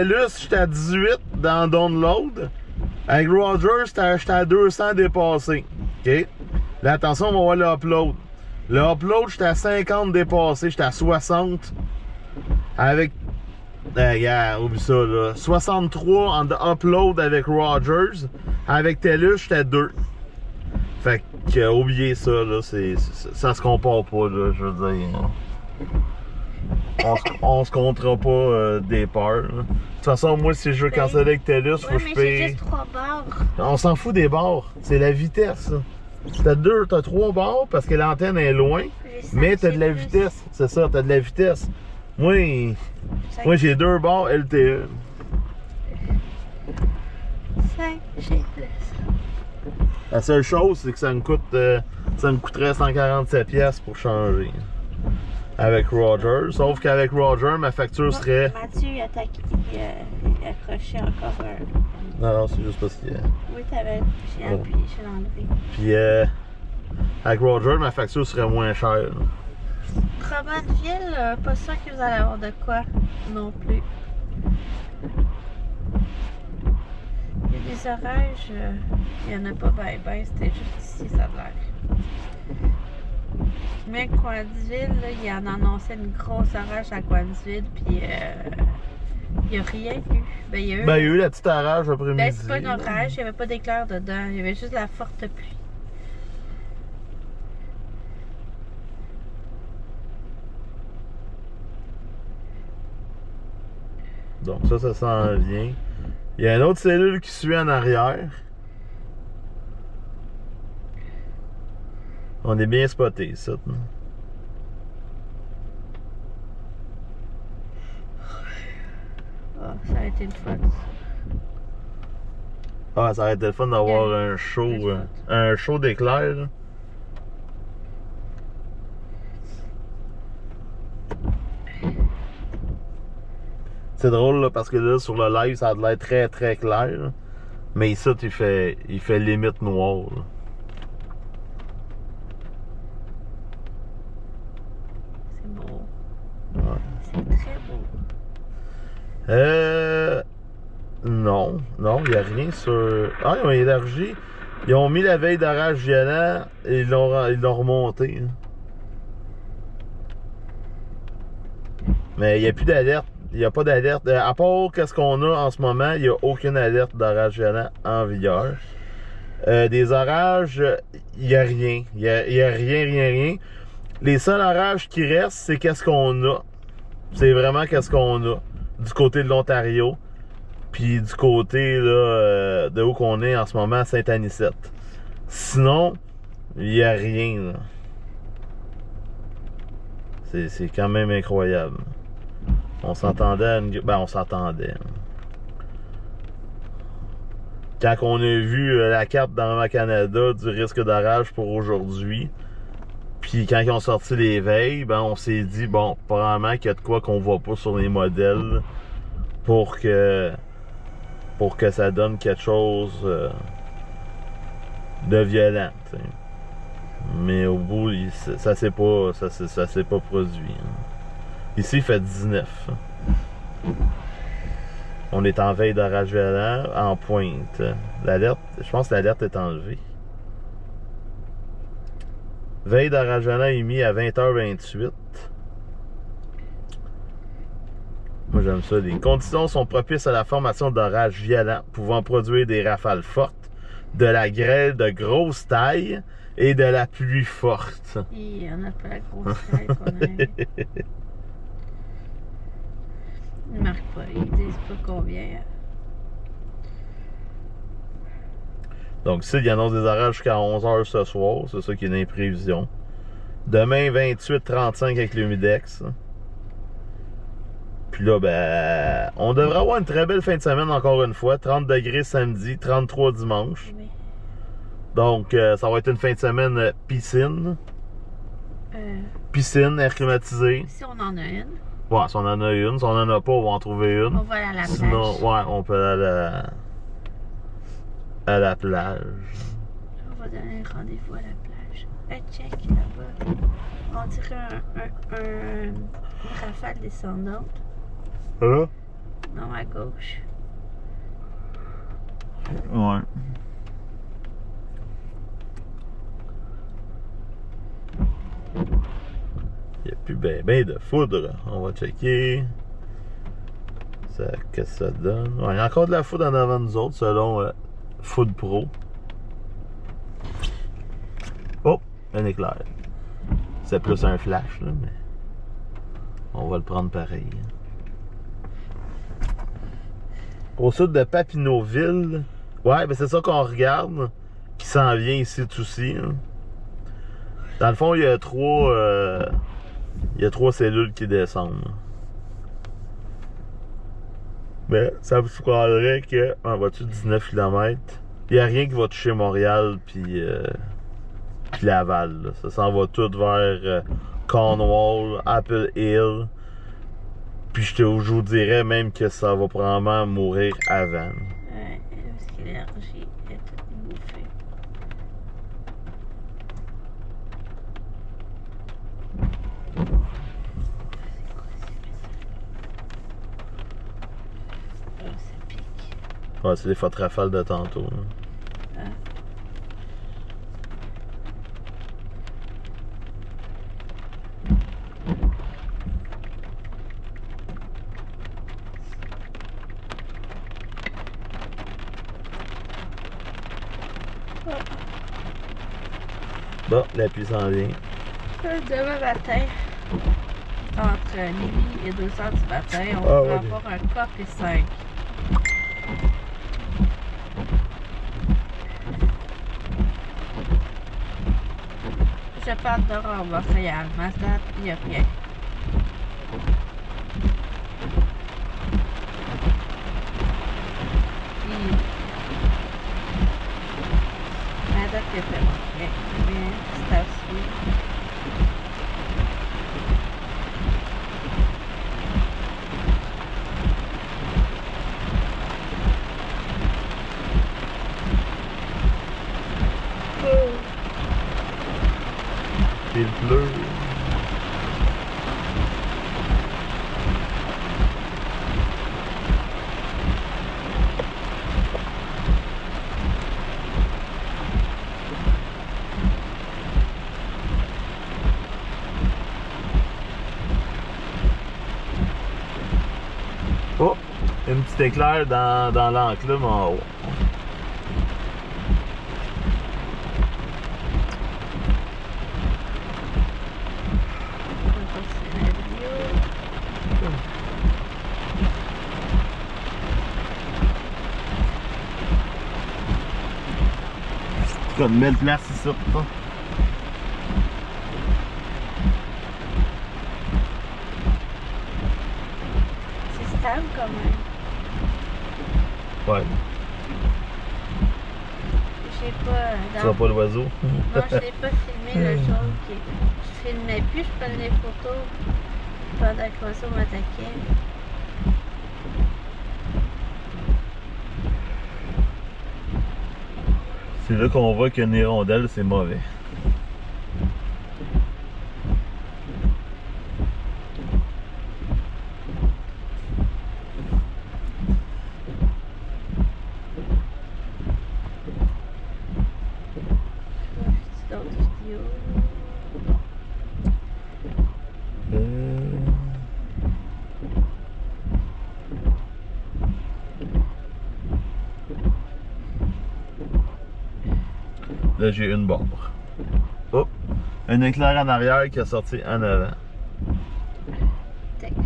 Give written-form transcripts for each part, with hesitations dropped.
TELUS, j'étais à 18 dans download. Avec Rogers, j'étais à 200 dépassés. OK? Là, attention, on va voir le upload. Le upload, j'étais à 50 dépassés. J'étais à 60. Avec... oublie ça, là. 63 en upload avec Rogers. Avec TELUS, j'étais à 2. Fait que, oubliez ça, là. Ça se compare pas, là, je veux dire. On se comptera pas des peurs. Là. De toute façon, moi, si je veux canceller avec TELUS, faut que je paye. J'ai juste 3 barres. On s'en fout des barres. C'est la vitesse. T'as 3 barres parce que l'antenne est loin, mais t'as de la vitesse. C'est ça, t'as de la vitesse. Moi j'ai 2 barres LTE. 5, j'ai plus. La seule chose, c'est que ça me coûterait 147$ pour changer. Avec Roger. Sauf qu'avec Roger, ma facture serait... Mathieu, il a accroché encore un... Non, c'est juste parce que... Oui, j'ai appuyé, je l'ai enlevé. Puis, avec Roger, ma facture serait moins chère. Drummondville, pas sûr que vous allez avoir de quoi non plus. Il y a des orages, il n'y en a pas ben, c'était juste ici, ça a l'air. Mais Coansville, il y en annonçait une grosse orage à Coansville, puis il n'y a rien eu. Ben, il y a eu la petite orage après-midi. Ben, c'est pas un orage, il n'y avait pas d'éclair dedans, il y avait juste la forte pluie. Donc ça s'en vient. Il y a une autre cellule qui suit en arrière. On est bien spoté, ça. Oh, ça a été le fun. Ah, ça aurait été le fun d'avoir un show d'éclairs. C'est drôle là, parce que là, sur le live, ça a l'air très très clair. Là. Mais ici, il fait limite noir. Là. C'est beau. Ouais. C'est très beau. Non, il n'y a rien sur... Ah, ils ont élargi. Ils ont mis la veille d'orage violent et ils l'ont remonté. Hein. Mais il n'y a plus d'alerte. Il n'y a pas d'alerte. À part qu'est-ce qu'on a en ce moment, il n'y a aucune alerte d'orage violent en vigueur. Des orages, il n'y a rien. Il n'y a rien. Les seuls orages qui restent, c'est qu'est-ce qu'on a. C'est vraiment qu'est-ce qu'on a. Du côté de l'Ontario. Puis du côté là, de où qu'on est en ce moment à Saint-Anicette. Sinon, il n'y a rien. C'est quand même incroyable. On s'entendait à une... Ben, on s'entendait. Quand on a vu la carte dans Canada du risque d'orage pour aujourd'hui, puis quand ils ont sorti les veilles, ben on s'est dit, bon, probablement qu'il y a de quoi qu'on voit pas sur les modèles pour que ça donne quelque chose de violent. T'sais. Mais au bout, ça s'est pas produit. Hein. Ici, il fait 19. On est en veille d'orage violent, en pointe. L'alerte, je pense que l'alerte est enlevée. Veille d'orage violent émis à 20h28. Moi, j'aime ça. Les conditions sont propices à la formation d'orages violents, pouvant produire des rafales fortes, de la grêle de grosse taille et de la pluie forte. Et on n'a pas la grosse taille qu'on a. Ils ne marquent pas, ils disent pas combien. Donc ici, il annonce des orages jusqu'à 11h ce soir. C'est ça qui est dans les prévisions. Demain, 28-35 avec l'humidex. Puis là, ben, on devrait avoir une très belle fin de semaine encore une fois. 30 degrés samedi, 33 dimanche. Oui. Donc, ça va être une fin de semaine piscine. Piscine, air climatisé. Si on en a une. Ouais, si on en a une. Si on en a pas, on va en trouver une. On va aller à la Sinon, plage. ouais, on peut aller à la plage. On va donner un rendez-vous à la plage. Check là-bas. On dirait une rafale descendante. Hein? Non, à gauche. Ouais. Il n'y a plus ben de foudre. On va checker. Qu'est-ce que ça donne? Ouais, il y a encore de la foudre en avant de nous autres, selon Food Pro. Oh, un éclair. C'est plus un flash, là, mais on va le prendre pareil. Au sud de Papineauville, ouais, ben c'est ça qu'on regarde, qui s'en vient ici aussi. Hein. Dans le fond, il y a trois cellules qui descendent. Mais ça vous prendrait que, en voiture 19 km, il n'y a rien qui va toucher Montréal puis Laval. Là. Ça s'en va tout vers Cornwall, Apple Hill. Puis je vous dirais même que ça va probablement mourir avant. Ouais, parce que l'énergie est toute bouffée. Oh, ça pique. Ouais, c'est les photos rafales de tantôt. Hein. Ah. Bon, la pluie s'en vient. Demain matin, entre minuit et 2h du matin, on va avoir un COP et 5. J'ai pas hâte de voir Montréal, Mazda, il n'y a rien. Mazda, il n'y a vraiment rien. Mais c'est à suivre. Il pleut. Oh, une petite éclair dans l'enclume en haut. Comme 1000 places ici. C'est stable quand même. Ouais. J'ai pas. Tu vois pas l'oiseau? Non, je l'ai pas filmé le jour que je filmais plus, je prenais des photos pendant que l'oiseau m'attaquait. C'est là qu'on voit qu'une hirondelle, c'est mauvais. D'autres vidéos. Là, j'ai une barre. Oh! Un éclair en arrière qui a sorti en avant. Texte.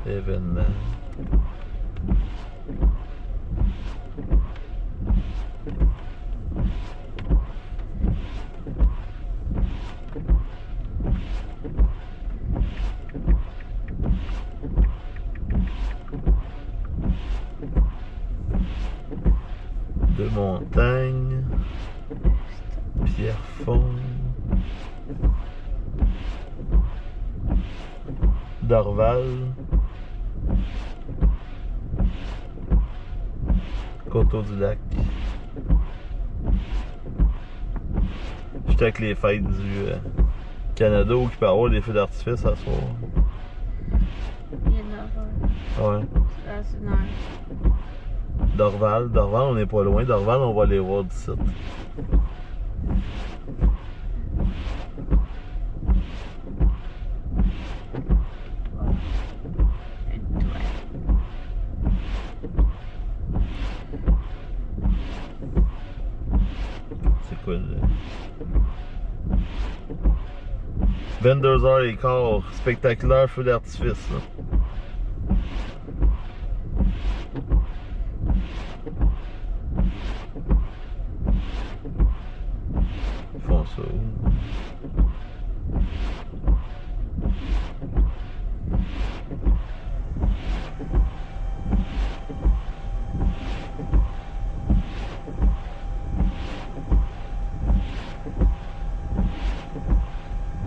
Événement. De montagne. Pierrefonds. Dorval. Coteau du lac. J'étais avec les fêtes du Canada où il peut y avoir des feux d'artifice à soir. Il y en a un. Ouais. Ah, c'est une heure. Dorval, on n'est pas loin. Dorval, on va aller voir d'ici. Une toile. C'est quoi le... 22h15, spectaculaire feu d'artifice. Là. Ils font ça où?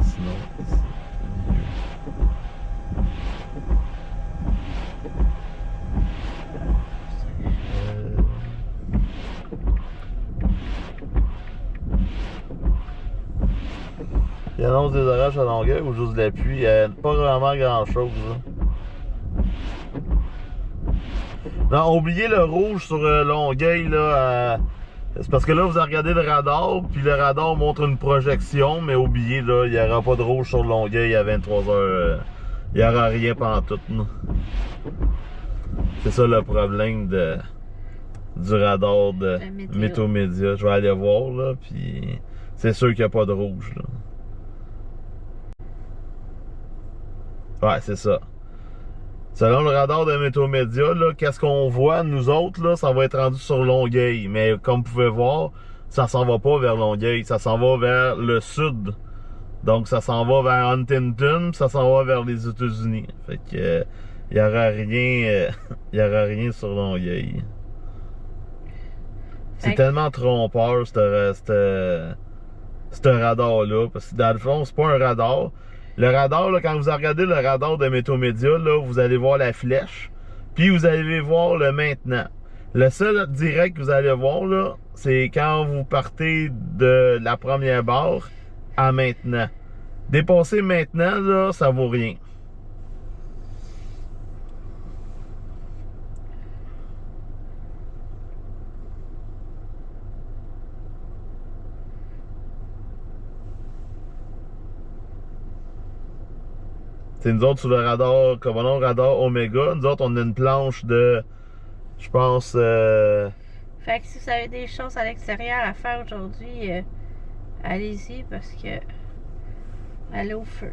Sinon, c'est au milieu. Il annonce des orages à longueur ou juste de la pluie. Il n'y a pas vraiment grand chose. Là. Non, oubliez le rouge sur Longueuil. Là, c'est parce que là, vous avez regardé le radar, puis le radar montre une projection, mais oubliez, là, il n'y aura pas de rouge sur Longueuil à 23h. Il n'y aura rien pantoute. C'est ça le problème du radar de Météo Média. Je vais aller voir, là, puis c'est sûr qu'il n'y a pas de rouge. Là. Ouais, c'est ça. Selon le radar de Météo Média, là, qu'est-ce qu'on voit, nous autres, là, ça va être rendu sur Longueuil. Mais comme vous pouvez voir, ça s'en va pas vers Longueuil, ça s'en va vers le sud. Donc ça s'en va vers Huntington, ça s'en va vers les États-Unis. Fait que il y aura rien y aura rien sur Longueuil. C'est tellement trompeur ce radar-là. Parce que dans le fond, c'est pas un radar. Le radar, là, quand vous regardez le radar de Météo Média, là, vous allez voir la flèche. Puis vous allez voir le maintenant. Le seul direct que vous allez voir, là, c'est quand vous partez de la première barre à maintenant. Dépasser maintenant, là, ça vaut rien. C'est nous autres sur le radar, comme on a radar Oméga, nous autres on a une planche de, je pense... Fait que si vous avez des choses à l'extérieur à faire aujourd'hui, allez-y parce que allez au feu.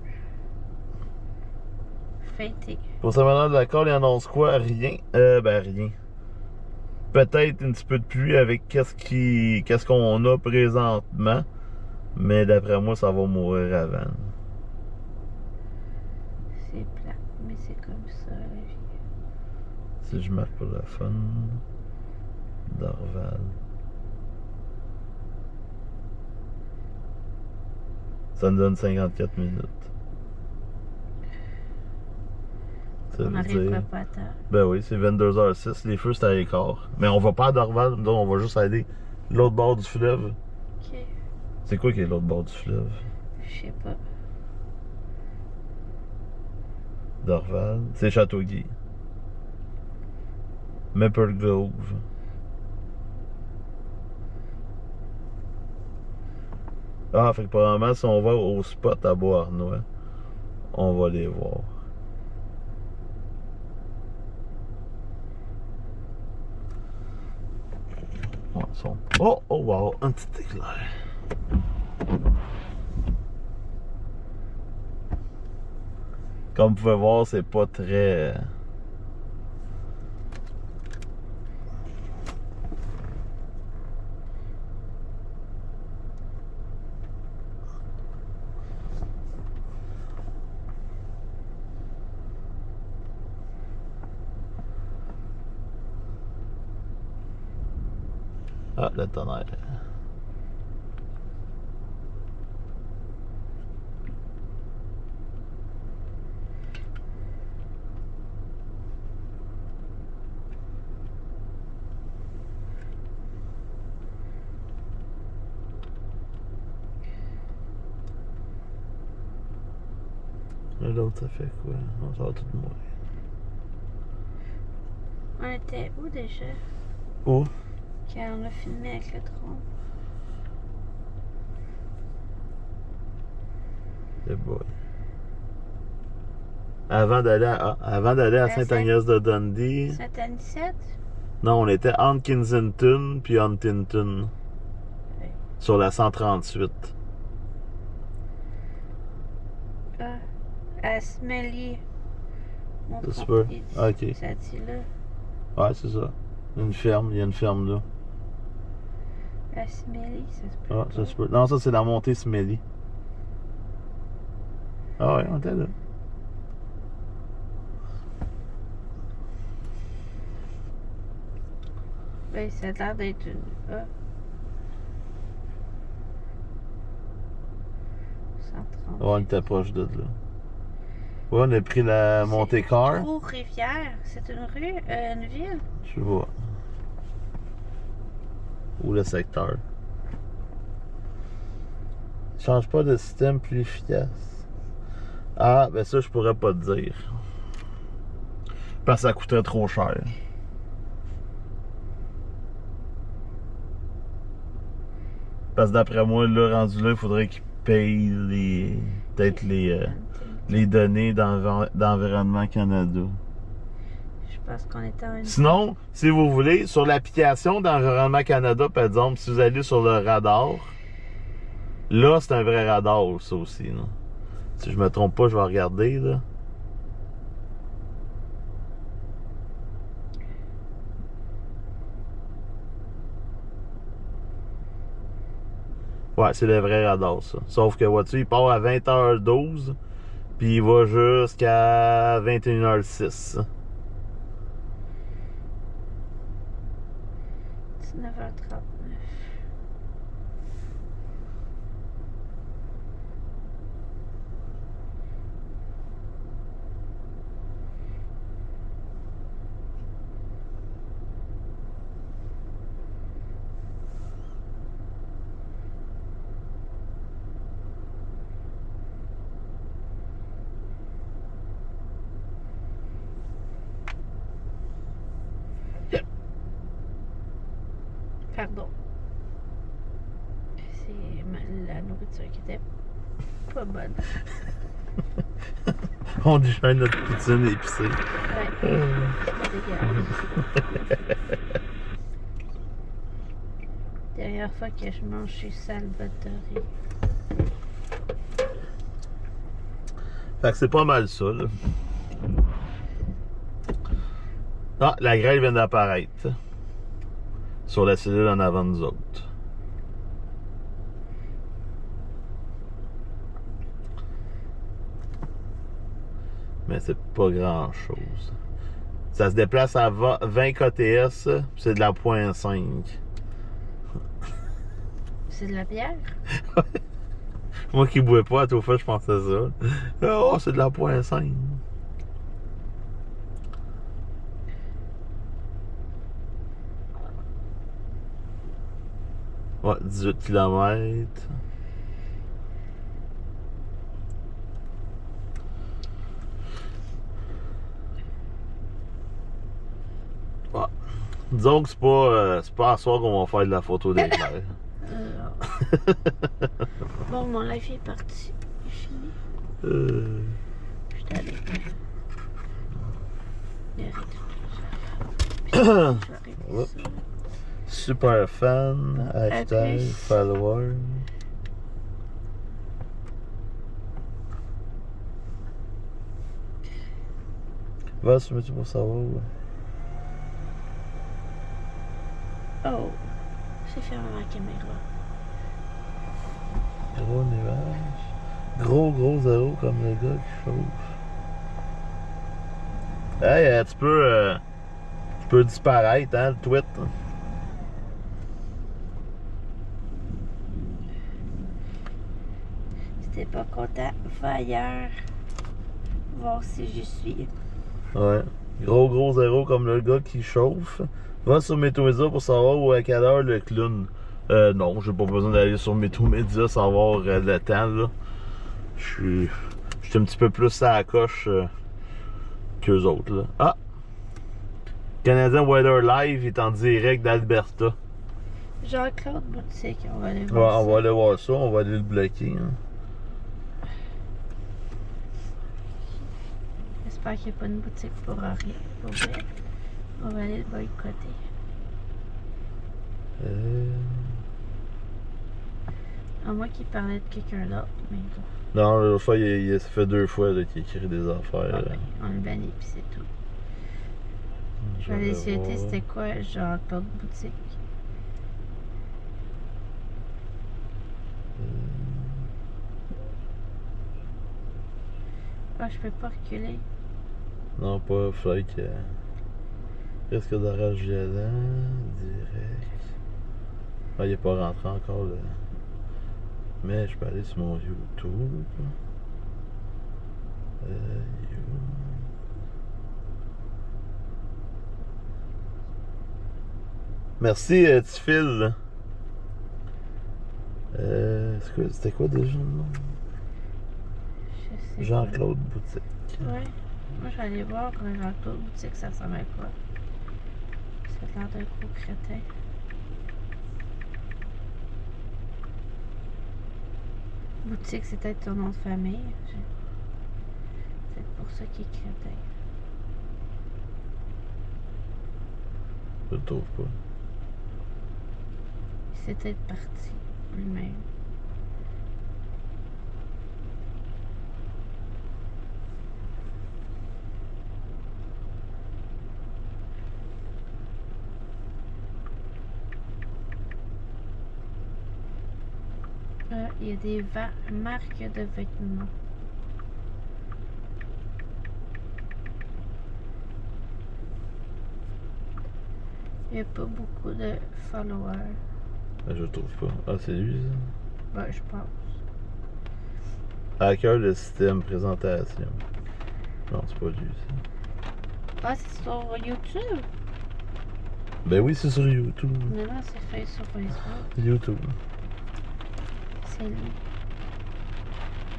Fêtez. Pour ce moment de la colle, il annonce quoi? Rien. Ben rien. Peut-être un petit peu de pluie avec qu'est-ce qu'on a présentement. Mais d'après moi, ça va mourir avant. C'est plate, mais c'est comme ça la vie. Si je marque pour le fun. Dorval. Ça nous donne 54 minutes. Ça On veut n'arrivera dire... pas à temps. Ben oui, c'est 22h06. Les feux, c'est à l'écart. Mais on va pas à Dorval, nous, on va juste aller l'autre bord du fleuve. Ok. C'est quoi qui est l'autre bord du fleuve? Je sais pas. Dorval. C'est Châteauguay. Maple Grove. Ah, fait que probablement si on va au spot à Beauharnois, on va les voir. Ouais, son... Oh, oh wow, un petit éclair. Comme vous pouvez voir, c'est pas très... Ah, le tonnerre. L'autre, ça fait quoi? On ça va tout mourir. On était où déjà? Où? Quand on a filmé avec le drone. C'est boy. Avant d'aller à Sainte-Agnès-de-Dundee. Saint-Anicette? Non, on était entre Kensington puis Huntington. Oui. Sur la 138. Ah, à Smelly. Ça se peut. Ok. Ça dit là. Ouais, c'est ça. Une ferme, il y a une ferme là. À Smelly, ça se peut. Ah, pas. ça se peut. Non, ça c'est la montée Smelly. Ah ouais, on était là. Oui, ça a l'air d'être une. Ah. 130. Ouais, on était proche de là. Ouais, on a pris la montée car. Trois-Rivières, c'est une rue, une ville? Je vois. Ou le secteur. Change pas de système plus efficace. Ah, ben ça, je pourrais pas te dire. Parce que ça coûterait trop cher. Parce que d'après moi, là, rendu là, il faudrait qu'ils payent les. Peut-être les données d'Environnement Canada. Je pense qu'on était en une. Sinon, si vous voulez, sur l'application d'Environnement Canada, par exemple, si vous allez sur le radar, là, c'est un vrai radar, ça aussi. Là. Si je me trompe pas, je vais regarder. Là. Ouais, c'est le vrai radar, ça. Sauf que, vois-tu, il part à 20h12, puis il va jusqu'à 21h06. 19h39. Pardon. C'est la nourriture qui était pas bonne. On déjeune notre poutine épicée. Ouais. C'est dégueulasse. Dernière fois que je mange chez Salvatore. Fait que c'est pas mal ça, là. Ah, la grêle vient d'apparaître. Sur la cellule en avant de nous autres. Mais c'est pas grand chose. Ça se déplace à 20 KTS, c'est de la 0.5. C'est de la bière? Moi qui bois pas, à tout fois je pensais ça. Oh, c'est de la 0.5. Ouais, 18 km. Ouais. Disons que c'est pas à soir qu'on va faire de la photo des mers. Bon, mon live est parti. Il est fini. Je suis allée. Je vais arrêter ça. Super fan, hashtag, follower. Va sur YouTube pour savoir. Oh, j'ai fermé ma caméra. Gros nuage. Gros zéro comme le gars qui chauffe. Hey, tu peux disparaître, hein, le tweet. Si t'es pas content, va ailleurs. Voir si j'y suis. Ouais. Gros zéro comme le gars qui chauffe. Va sur Météo-Média pour savoir où à quelle heure le clown. Non, j'ai pas besoin d'aller sur Météo-Média savoir le temps, là. Je suis un petit peu plus à la coche qu'eux autres. Là. Ah! Canadien Weather Live est en direct d'Alberta. Jean-Claude Boutique, on va aller Ouais, voir ça. on va aller voir ça, on va aller le bloquer. Hein. J'espère qu'il n'y a pas une boutique pour rien. Pour vrai. On va aller le boycotter. À moins qu'il parlait de quelqu'un d'autre, mais bon. Non, l'autre fois, ça fait 2 fois qu'il écrit des affaires. Ah ben, on le bannit puis c'est tout. Je vais aller essayer c'était quoi, genre Claude Boutique. Ah, je peux pas reculer. Non, pas flight. Risque d'orage violent, direct. Ah, il est pas rentré encore là. Mais je peux aller sur mon YouTube. Merci, petit Phil. C'était quoi déjà le nom? Je sais Jean-Claude Boutique. pas. Ouais. Moi, je vais aller voir quand Jean-Claude Boutique, ça ressemble à quoi. Ça a l'air d'un gros crétin. Boutique, c'est peut-être ton nom de famille. C'est peut-être pour ça qu'il est crétin. Je le trouve pas. C'est peut-être parti lui-même. Il y a des marques de vêtements. Il n'y a pas beaucoup de followers. Je le trouve pas. Ah, c'est lui ça? Ouais, je pense. Hacker le système, présentation. Non, c'est pas lui ça. Ah, c'est sur YouTube? Ben oui, c'est sur YouTube. Non, c'est fait sur Facebook. YouTube. C'est lui.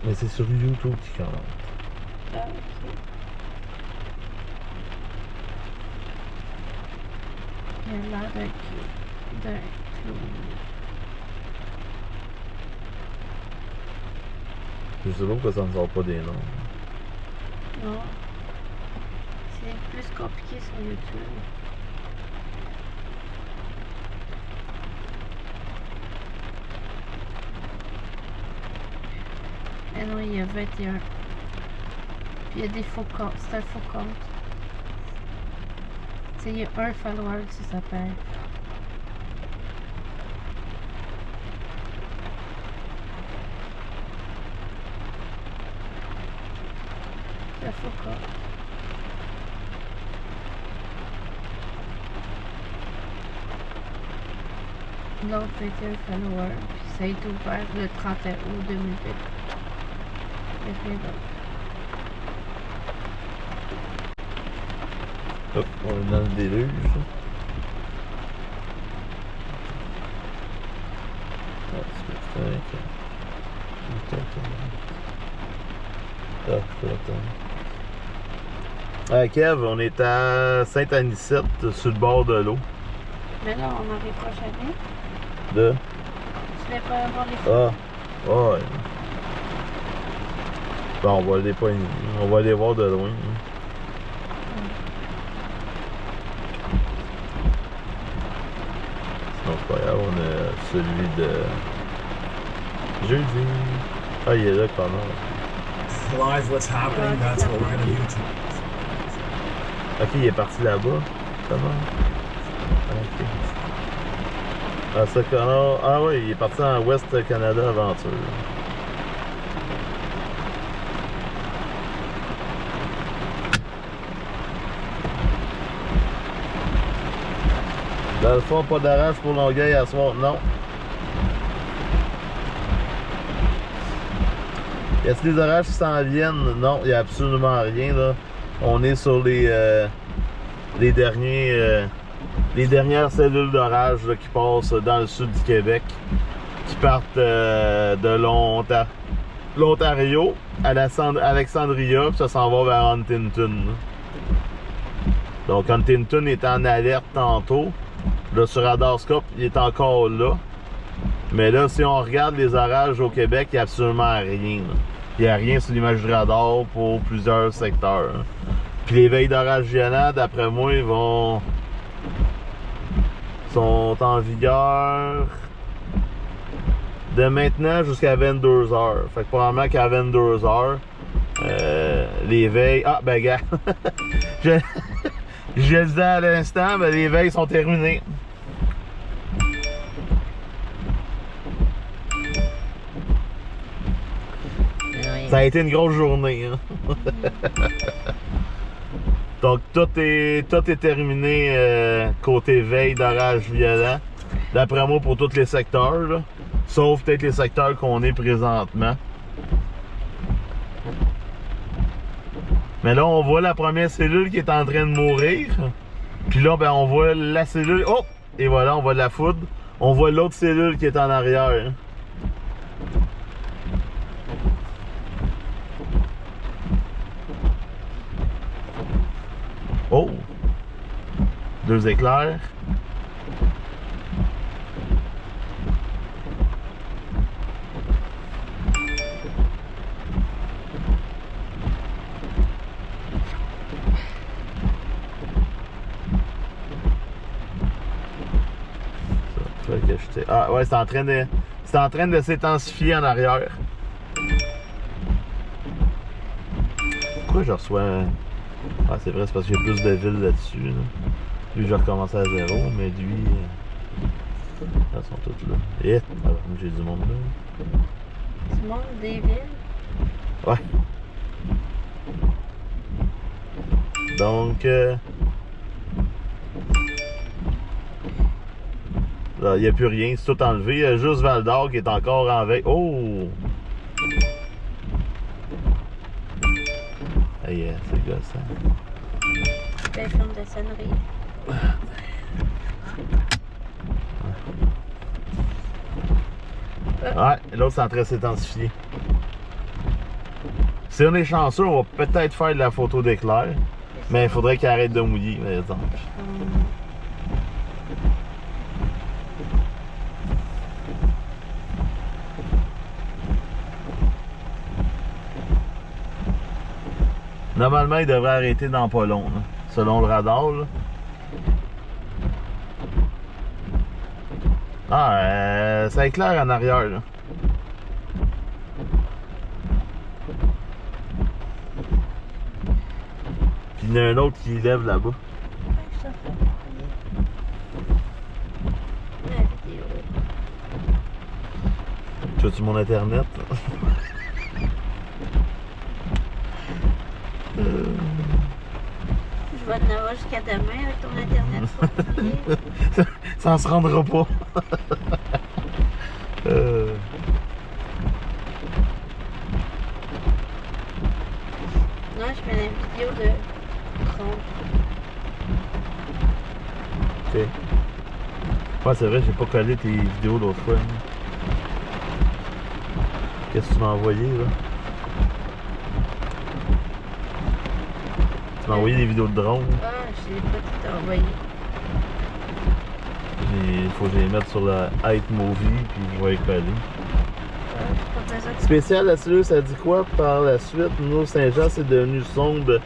Mais c'est sur YouTube qui commente. Ah, ok. Il a l'air d'un clown. Je sais pas pourquoi ça ne sort pas des noms. Non. C'est plus compliqué sur YouTube. Mais non, il y a 21. Puis il y a des faux comptes. C'est un faux compte. Tu sais, il y a un follower, ça s'appelle. C'est un faux compte. L'autre 21 followers. Puis ça a été ouvert le 31 août 2008. Il n'y a rien d'autre. Hop, on est dans le déluge. Ah, c'est Ah, Kev, on est à Saint-Anicette, sur le bord de l'eau. Mais là, on n'arrive pas jamais. De? Tu n'es pas avoir les photos. Ah, ouais. Bon, on va aller poigner. On va aller voir de loin. Sinon, c'est pas grave, on a celui de jeudi. Ah, il est là quand même. Live what's happening, that's what we're gonna YouTube. Ok, il est parti là-bas. Comment? Ok. Ah, ça, ah oui, il est parti en West Canada Aventure. Dans le fond, pas d'arrache pour Longueuil à soir, non. Y a-t-il des orages qui s'en viennent? Non, il n'y a absolument rien là. On est sur les dernières cellules d'orage qui passent dans le sud du Québec, qui partent de l'Ontario, Alexandria, puis ça s'en va vers Huntington. Donc Huntington est en alerte tantôt. Là, sur Radarscope, il est encore là. Mais là, si on regarde les orages au Québec, il n'y a absolument rien. Il n'y a rien sur l'image du radar pour plusieurs secteurs. Puis les veilles d'orage violents, d'après moi, sont en vigueur de maintenant jusqu'à 22h. Fait que probablement qu'à 22h, les veilles... Ah, ben gars, je le disais à l'instant, ben, les veilles sont terminées. Ça a été une grosse journée. Hein? Donc tout est terminé côté veille d'orage violent. D'après moi pour tous les secteurs. Là. Sauf peut-être les secteurs qu'on est présentement. Mais là on voit la première cellule qui est en train de mourir. Puis là ben on voit la cellule. Oh! Et voilà, on voit la foudre. On voit l'autre cellule qui est en arrière. Oh! 2 éclairs. Ah ouais, c'est en train de s'intensifier en arrière. Pourquoi je reçois... Ah, c'est vrai, c'est parce que j'ai plus de villes là-dessus. Là. Lui, je vais recommencer à 0, mais lui... Elles sont toutes là. Et alors, j'ai du monde là. Du monde des villes? Ouais. Donc... Là, il n'y a plus rien, c'est tout enlevé. Il y a juste Val-d'Or qui est encore en veille. Oh! Hey, c'est gossant. Belle forme de sonnerie. Ouais, l'autre c'est en train de s'intensifier. Si on est chanceux, on va peut-être faire de la photo d'éclair. Mais il faudrait qu'il arrête de mouiller, par exemple. Normalement, il devrait arrêter dans pas long, là, selon le radar. Là. Ah, ça éclaire en arrière. Là. Puis il y en a un autre qui lève là-bas. Tu veux-tu mon internet? Je vais en avoir jusqu'à demain avec ton internet. Ça en se rendra pas. Non, je mets une vidéo de son. Ok. Ouais, c'est vrai, j'ai pas collé tes vidéos l'autre fois. Qu'est-ce que tu m'as envoyé là? Tu m'as envoyé des vidéos de drone. Ah, je l'ai pas tout envoyé. Il faut que je les mette sur le Hype Movie puis je vais y coller. Pas besoin de... Spécial la cellule, ça dit quoi par la suite? Nous, Saint-Jean, c'est devenu sombre.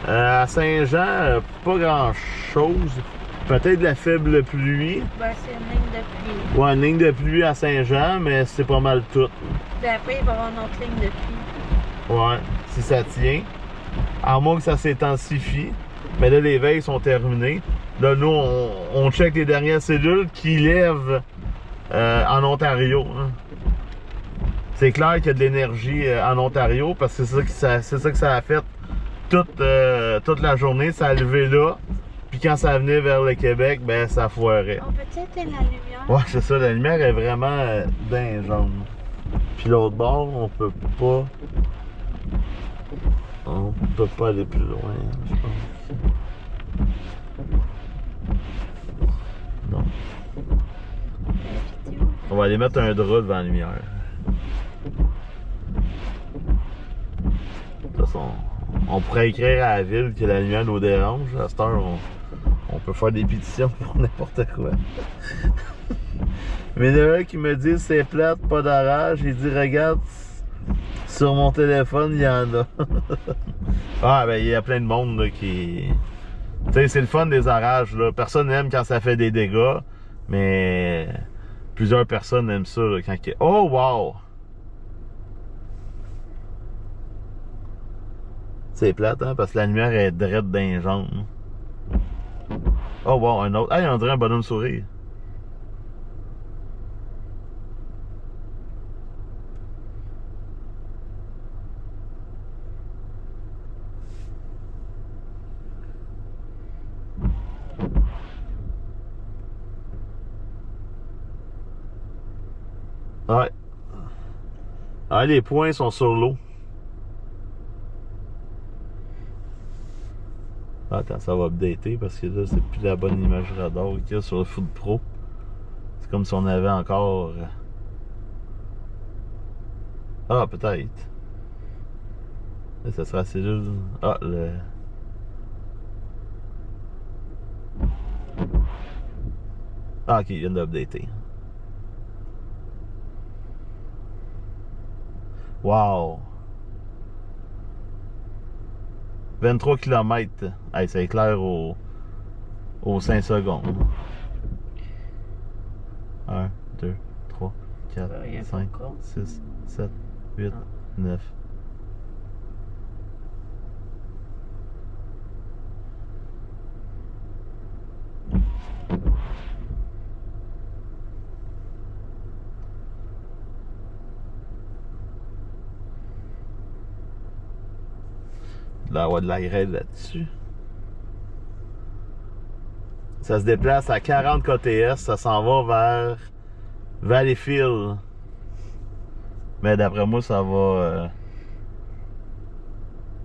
À Saint-Jean, pas grand chose. Peut-être de la faible pluie. Ben, c'est une ligne de pluie. Ouais, une ligne de pluie à Saint-Jean, mais c'est pas mal tout. Puis après, il va y avoir une autre ligne de pluie. Ouais, si ça tient. À moins que ça s'intensifie. Mais là, les veilles sont terminées. Là, nous, on check les dernières cellules qui lèvent en Ontario. Hein. C'est clair qu'il y a de l'énergie en Ontario parce que c'est ça que ça a fait toute la journée. Ça a levé là. Puis quand ça venait vers le Québec, ben ça foirait. On peut éteindre la lumière? Ouais, c'est ça. La lumière est vraiment d'un jaune. Puis l'autre bord, on peut pas... On peut pas aller plus loin, je pense. Non. On va aller mettre un drap devant la lumière. On pourrait écrire à la ville que la lumière nous dérange. À cette heure, on peut faire des pétitions pour n'importe quoi. Mais il y en a un qui me dit c'est plate, pas d'orage. Il dit regarde, sur mon téléphone, il y en a. Ah, ben il y a plein de monde là, qui. Tu sais, c'est le fun des orages. Là. Personne n'aime quand ça fait des dégâts, mais plusieurs personnes aiment ça là, quand. Oh, wow! C'est plate, hein, parce que la lumière est drette dans les jambes. Oh, wow, un autre. Hey, on dirait un bonhomme sourire. Ouais. Ah, les points sont sur l'eau. Attends, ça va updater parce que là, c'est plus la bonne image radar qu'il y a sur le Food Pro. C'est comme si on avait encore. Ah, peut-être. Là, ça sera assez juste. Ah, le. Ah, ok, il vient d'updater. Wow! 23 km. Hey, ça éclaire aux 5 secondes. 1, 2, 3, 4, 5, 6, 7, 8, 9. Là, on a de la grêle là-dessus. Ça se déplace à 40 kts, ça s'en va vers Valleyfield. Mais d'après moi, ça va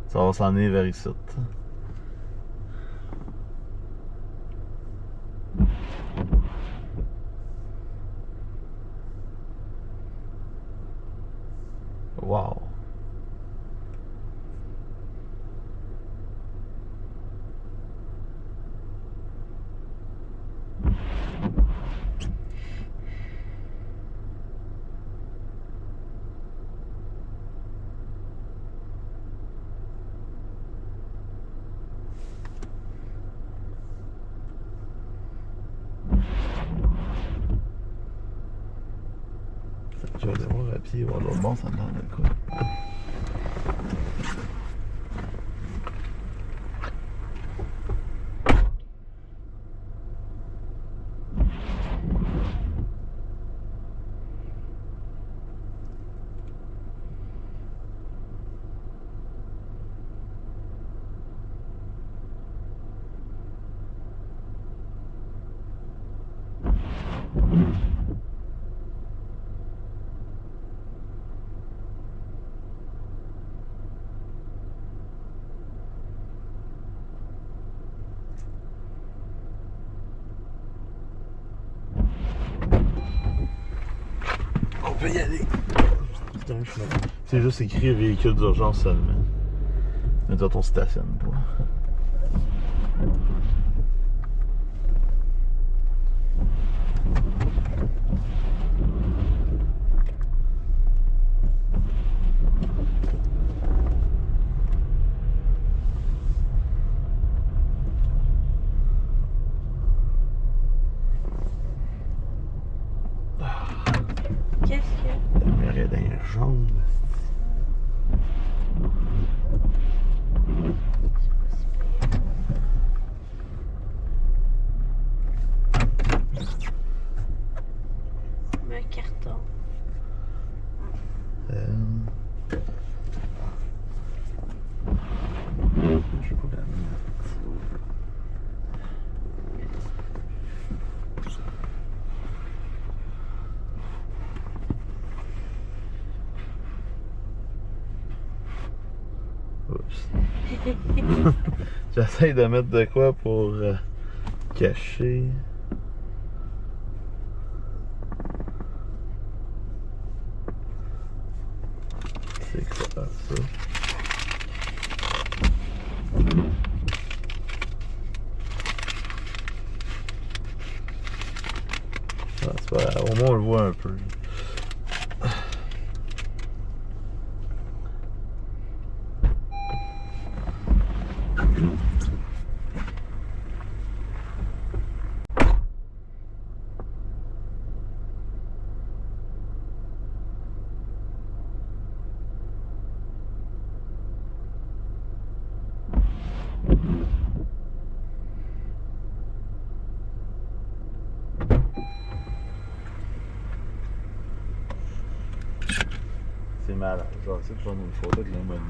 s'en aller vers ici. Wow. Je vais aller voir à pied, voir l'autre bon, ça me donne de quoi. On peut y aller. C'est un chemin. C'est juste écrit véhicule d'urgence seulement. Mais toi, on stationne pas. Qu'est-ce que. La lumière est dans les jambes. Un carton. Je sais pas la mettre. Oups. J'essaye de mettre de quoi pour cacher. C'est quoi ça? moins on le voit un peu. C'est malade. Je vais essayer de prendre une photo avec la monnaie.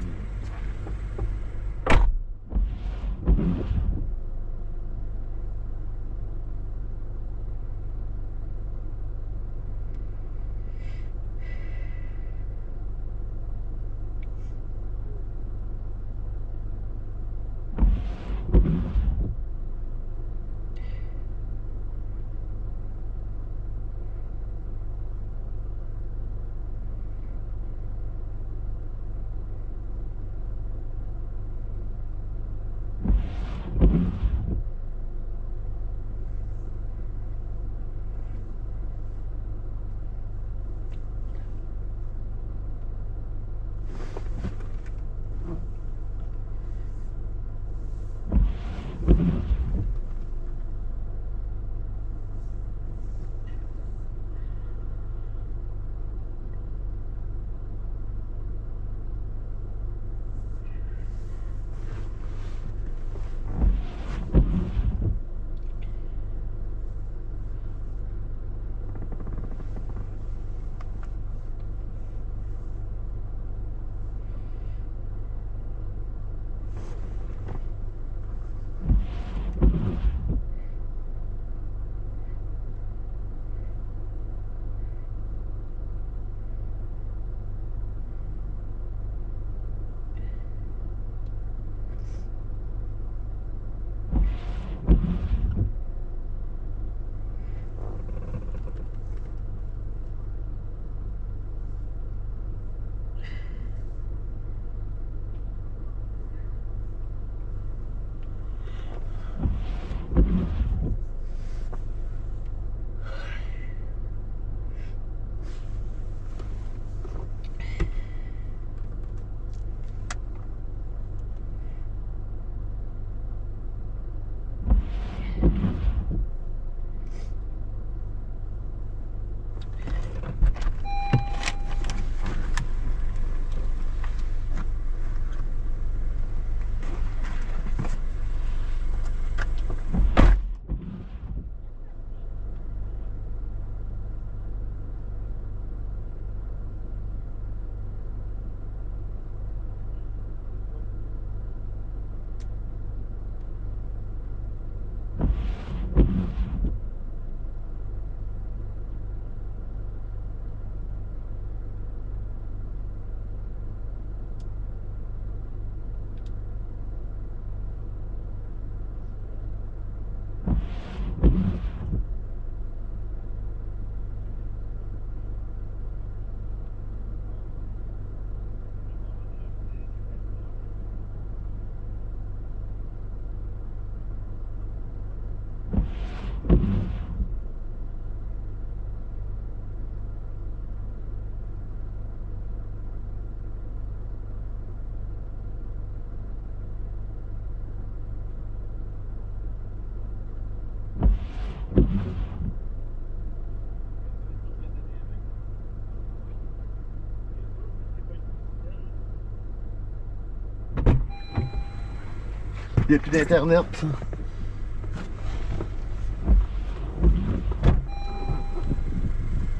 Il n'y a plus d'internet.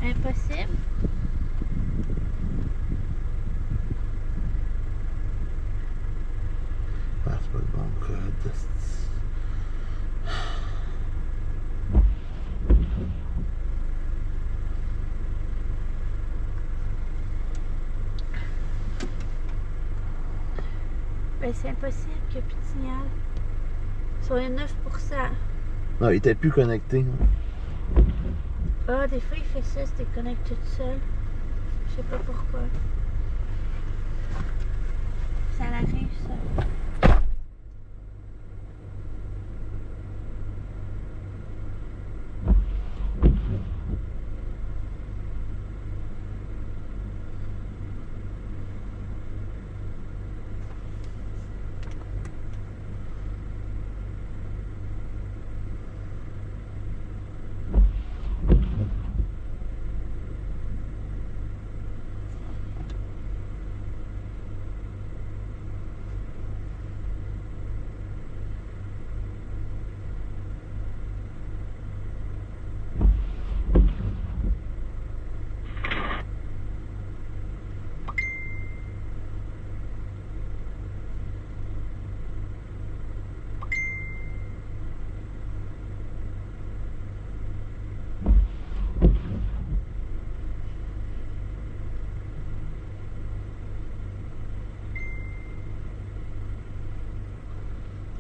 Impossible. Ah, c'est pas le bon code. Ben, c'est impossible qu'il n'y ait plus de signal. Sur les 9%. Non, il était plus connecté. Ah, des fois, il fait ça, se déconnecte tout seul. Je sais pas pourquoi. Ça l'arrive, ça.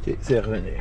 Ok, c'est revenu.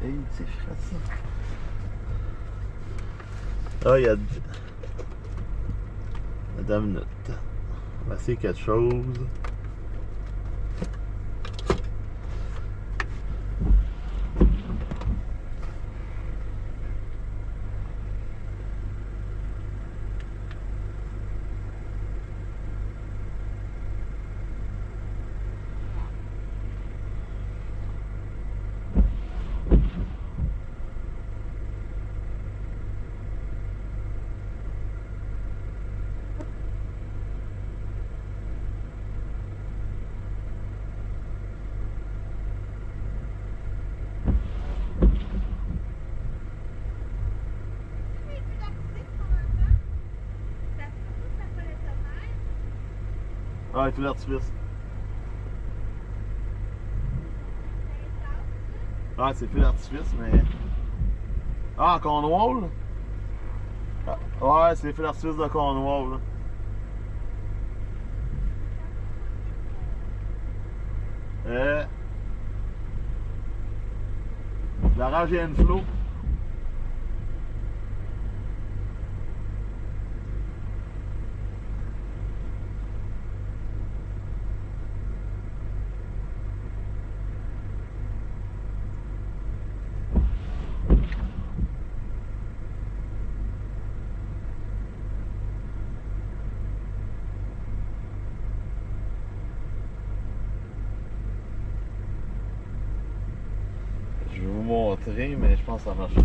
Hey, c'est frais ça. Ah, il y a. Attends une minute. On va essayer quelque chose. Ah, il faut l'artifice. Ah, c'est plus l'artifice, mais. Ah, Cornwall? Ah, ouais, c'est plus l'artifice de Cornwall. La rage et une flow. Je vais vous montrer, mais je pense que ça marche pas.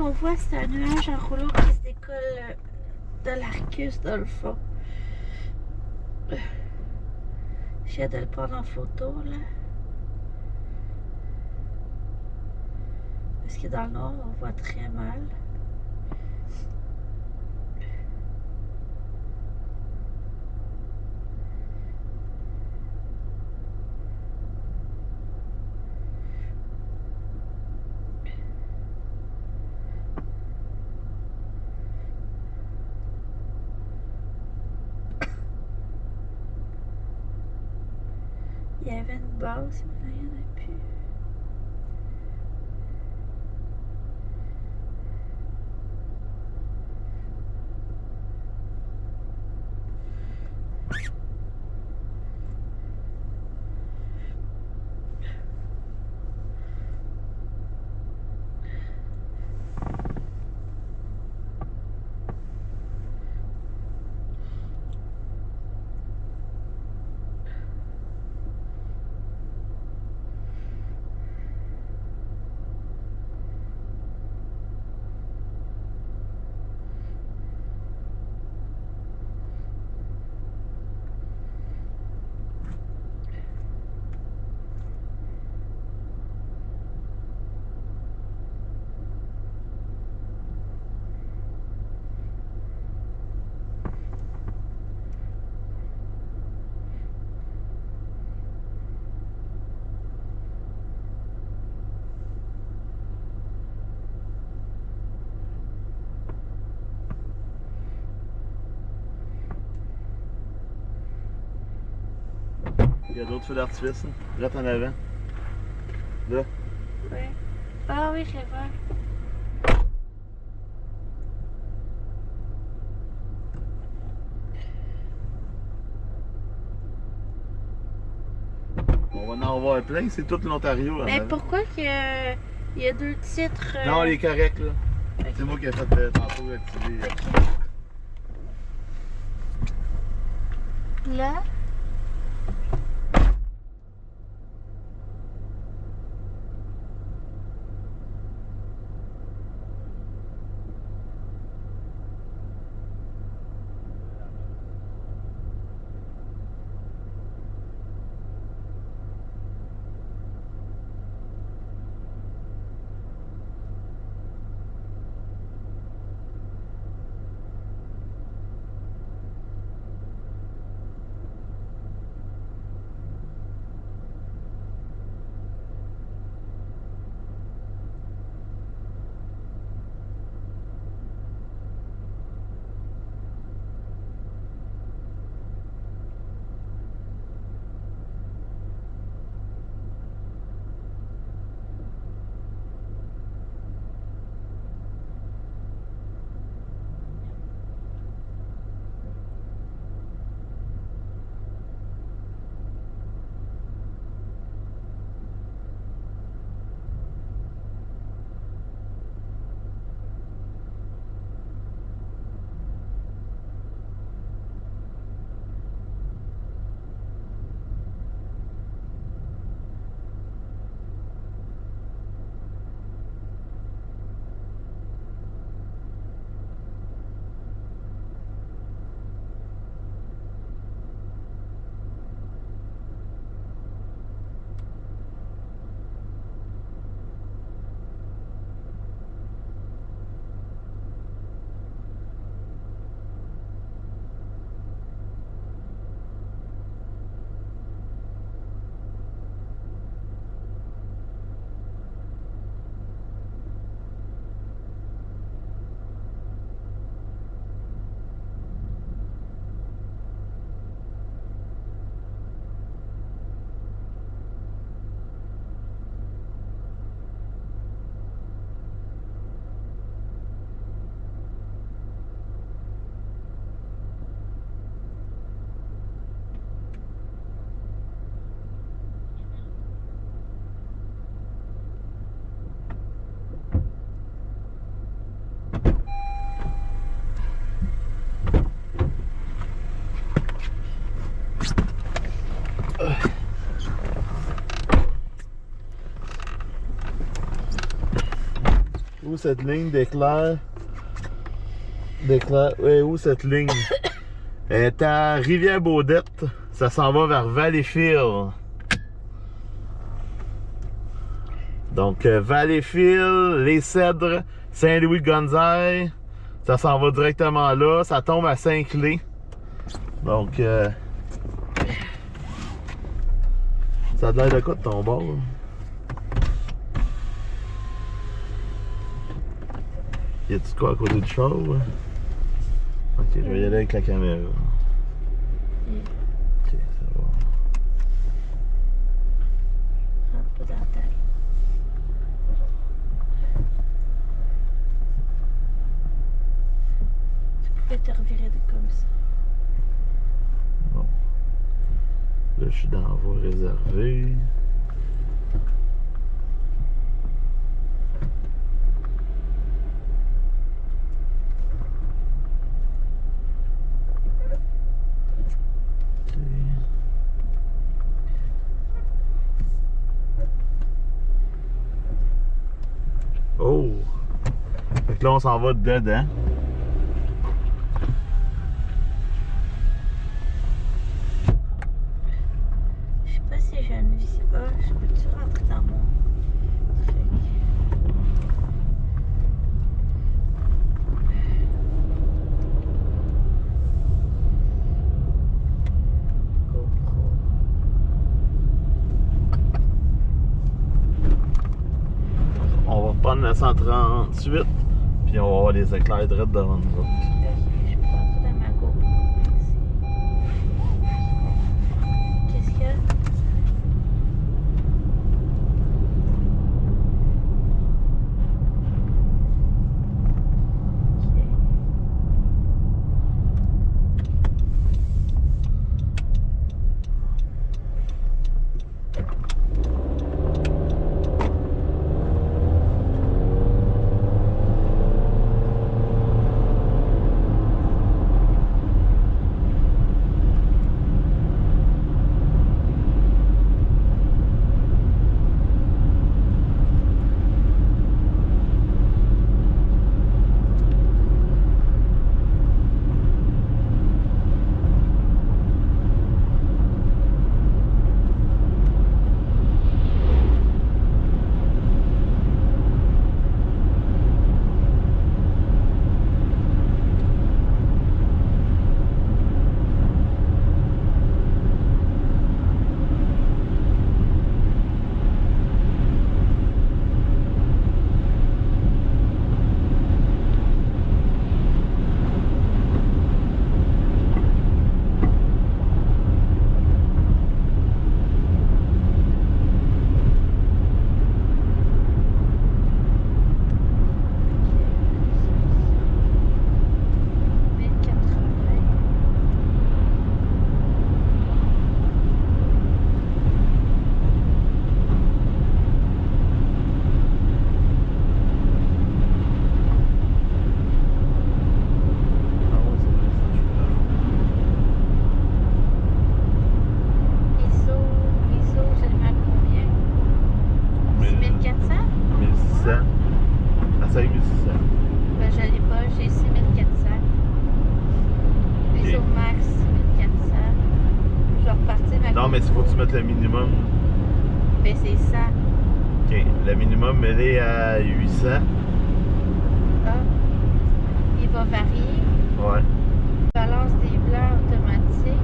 qu'on voit, c'est un nuage en rouleau qui se décolle de l'Arcus dans le fond. J'ai hâte de le prendre en photo, là. Parce que dans le nord, on voit très mal. Il y avait une base, mais il n'y en a plus. Il y a d'autres feux d'artifice, hein? Direct en avant. Là. Ouais. Ah oui, je les vois. On va en avoir plein, c'est tout l'Ontario. en Mais avant. pourquoi qu'il y a deux titres? Non, il est correct, là. Ok. C'est moi qui ai fait tantôt activer. Là? où cette ligne d'éclair? D'éclair. Où cette ligne? Elle est à Rivière-Baudette. Ça s'en va vers Valleyfield. Donc, Valleyfield, Les Cèdres, Saint-Louis-Gonzague. Ça s'en va directement là. Ça tombe à Saint-Clé. Donc, ça a l'air de quoi de ton bord? Y a-tu quoi à côté du char? Ouais? Ok, je vais y aller avec la caméra. Ok, ça va. Rentre pas dans la tête. Tu pouvais te revirer de comme ça. Non. Là, je suis dans la voie réservée. Oh! Fait que là, on s'en va dedans. Je sais pas si j'ai une vis. Ah, je peux-tu rentrer dans mon. On va prendre le 138, puis on va avoir les éclairs droits devant nous autres. Je peux rentrer dans ma GoPro. Qu'est-ce qu'il y a? Non, mais il faut que tu mettes le minimum. Ben, c'est ça. OK. Le minimum, elle est à 800. Ah. Il va varier. Ouais. Balance des blancs automatique.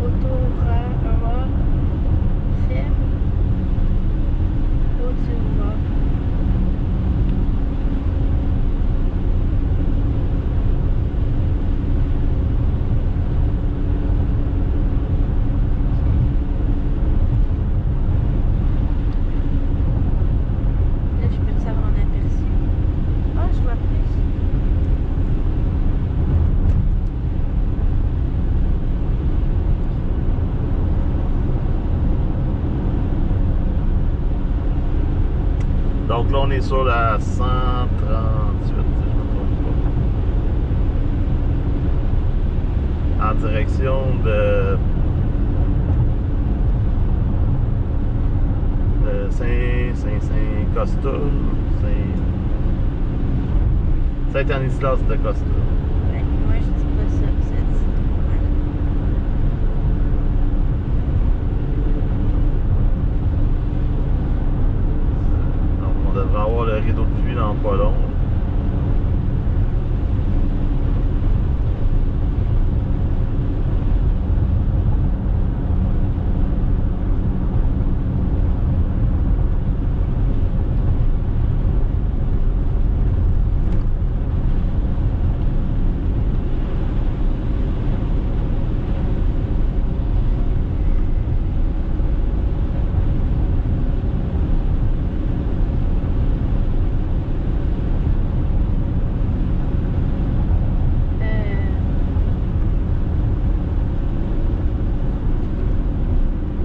Auto-ra, film. Audio-ra. Là, je peux te savoir en aperçu. Ah, je vois plus. Donc là, on est sur la 138, si je ne me trompe en direction de Saint-Costa, Saint-Anislas de Costa. Ouais, moi je dis pas ça, ça dit normal. Donc on devrait avoir le rideau de pluie dans pas long.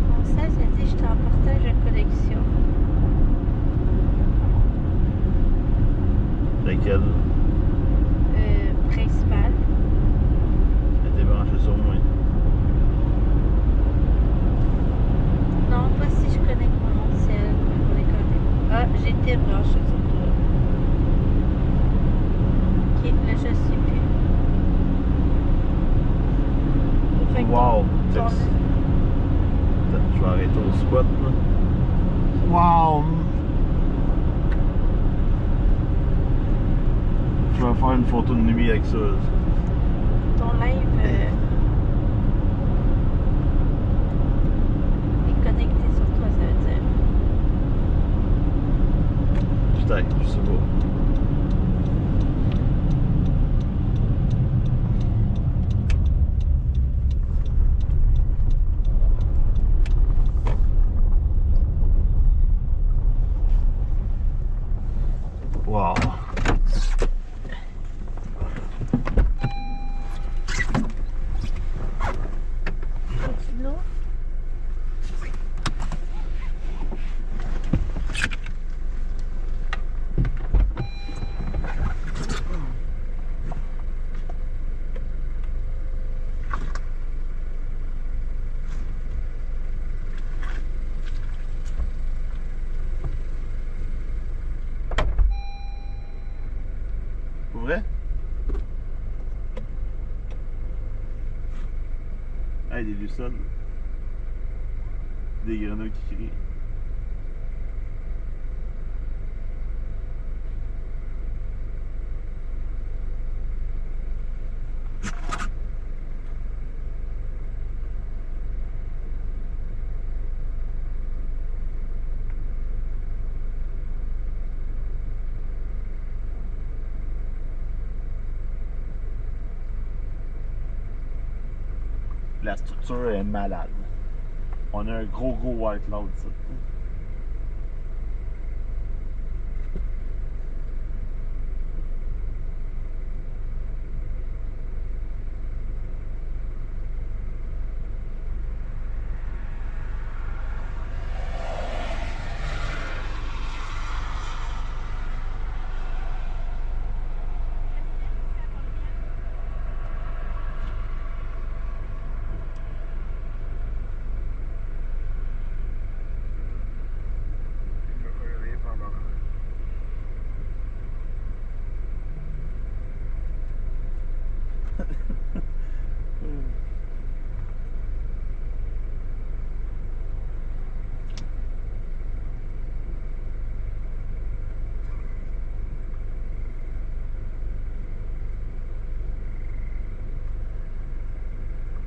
Mon 16 a dit j'étais en portage de connexion. Lequel Principal. était branché sur moi. Non, pas si je connecte mon ciel, on est correct. Ah, j'étais branché sur toi. Ok, là je suis plus. Fait que Wow! ton- Je vais arrêter au spot là. Wow! Je vais faire une photo de nuit avec ça. ton live est connecté sur toi, ça veut dire. Peut-être, je sais pas. Wow! As-tu de l'eau? Pour vrai? Hey, des lucioles. Des grenouilles qui crient. La structure est malade. On a un gros white load, ça.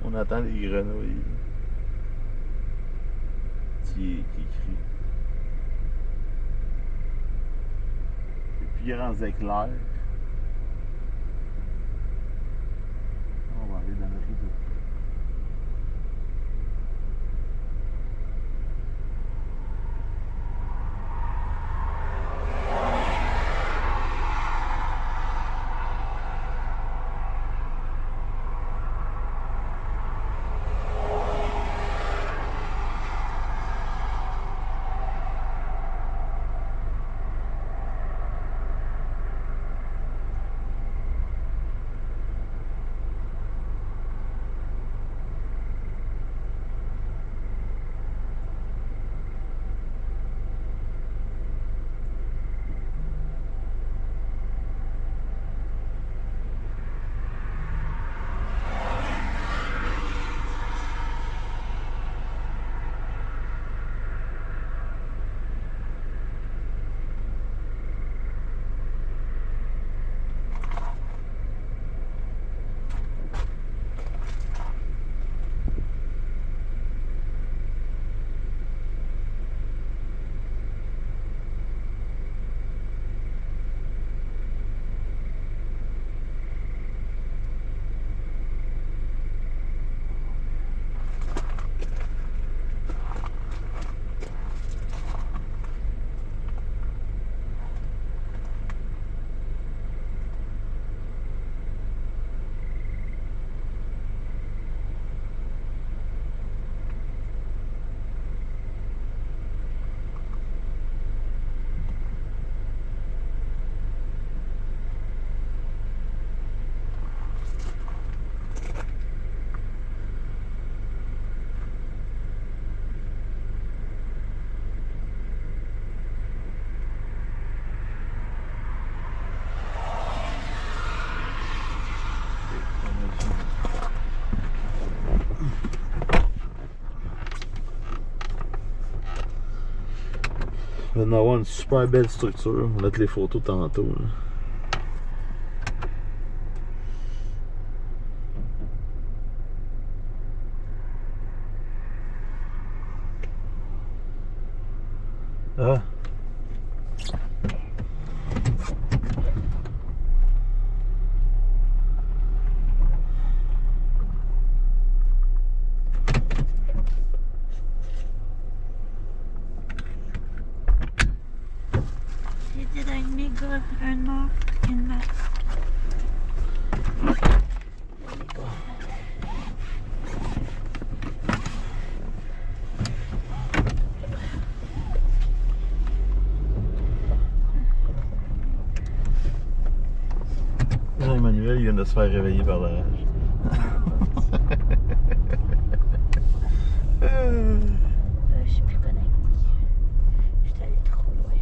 On attend les grenouilles qui crient. Les plus grands éclairs. On va aller dans le rideau. Il va y en avoir une super belle structure. On va mettre les photos tantôt. Là. Ah! They did a mega un in that. Jean-Emmanuel, il vient de se faire réveiller par l'orage. Je suis plus connectée. Je suis allée trop loin.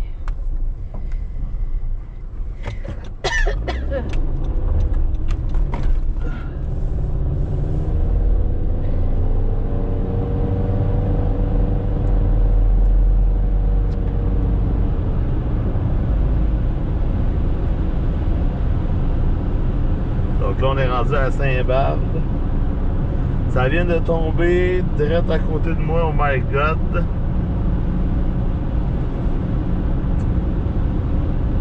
Donc là, on est rendu à Saint-Barbe. Ça vient de tomber direct à côté de moi, oh my god.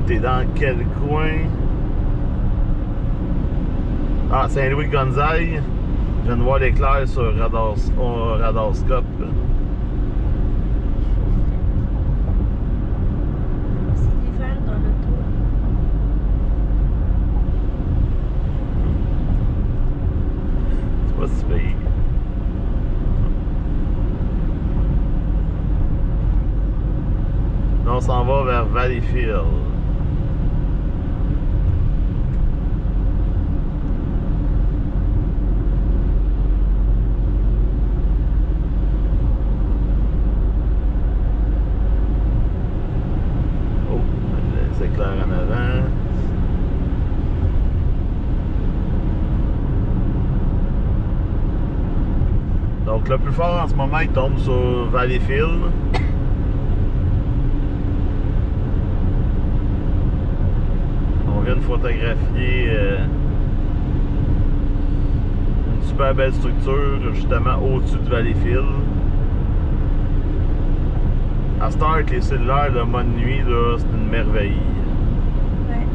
T'es dans quel coin? Ah, Saint-Louis-Gonzague. Je viens de voir l'éclair sur Radarscope. C'est l'hiver dans l'auto. C'est pas si pire. Là, on s'en va vers Valleyfield. Oh, c'est clair en avant. Donc le plus fort en ce moment, il tombe sur Valleyfield. On vient de photographier une super belle structure justement au-dessus de Valleyfield. À cette heure avec les cellulaires, le mode nuit, là, c'est une merveille. Ouais.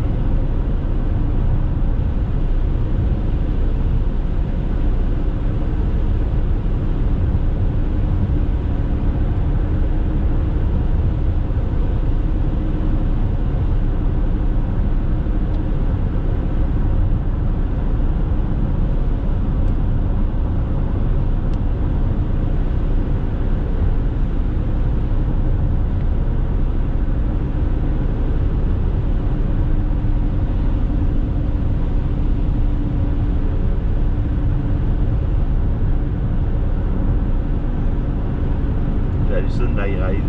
J'hallucine la grève.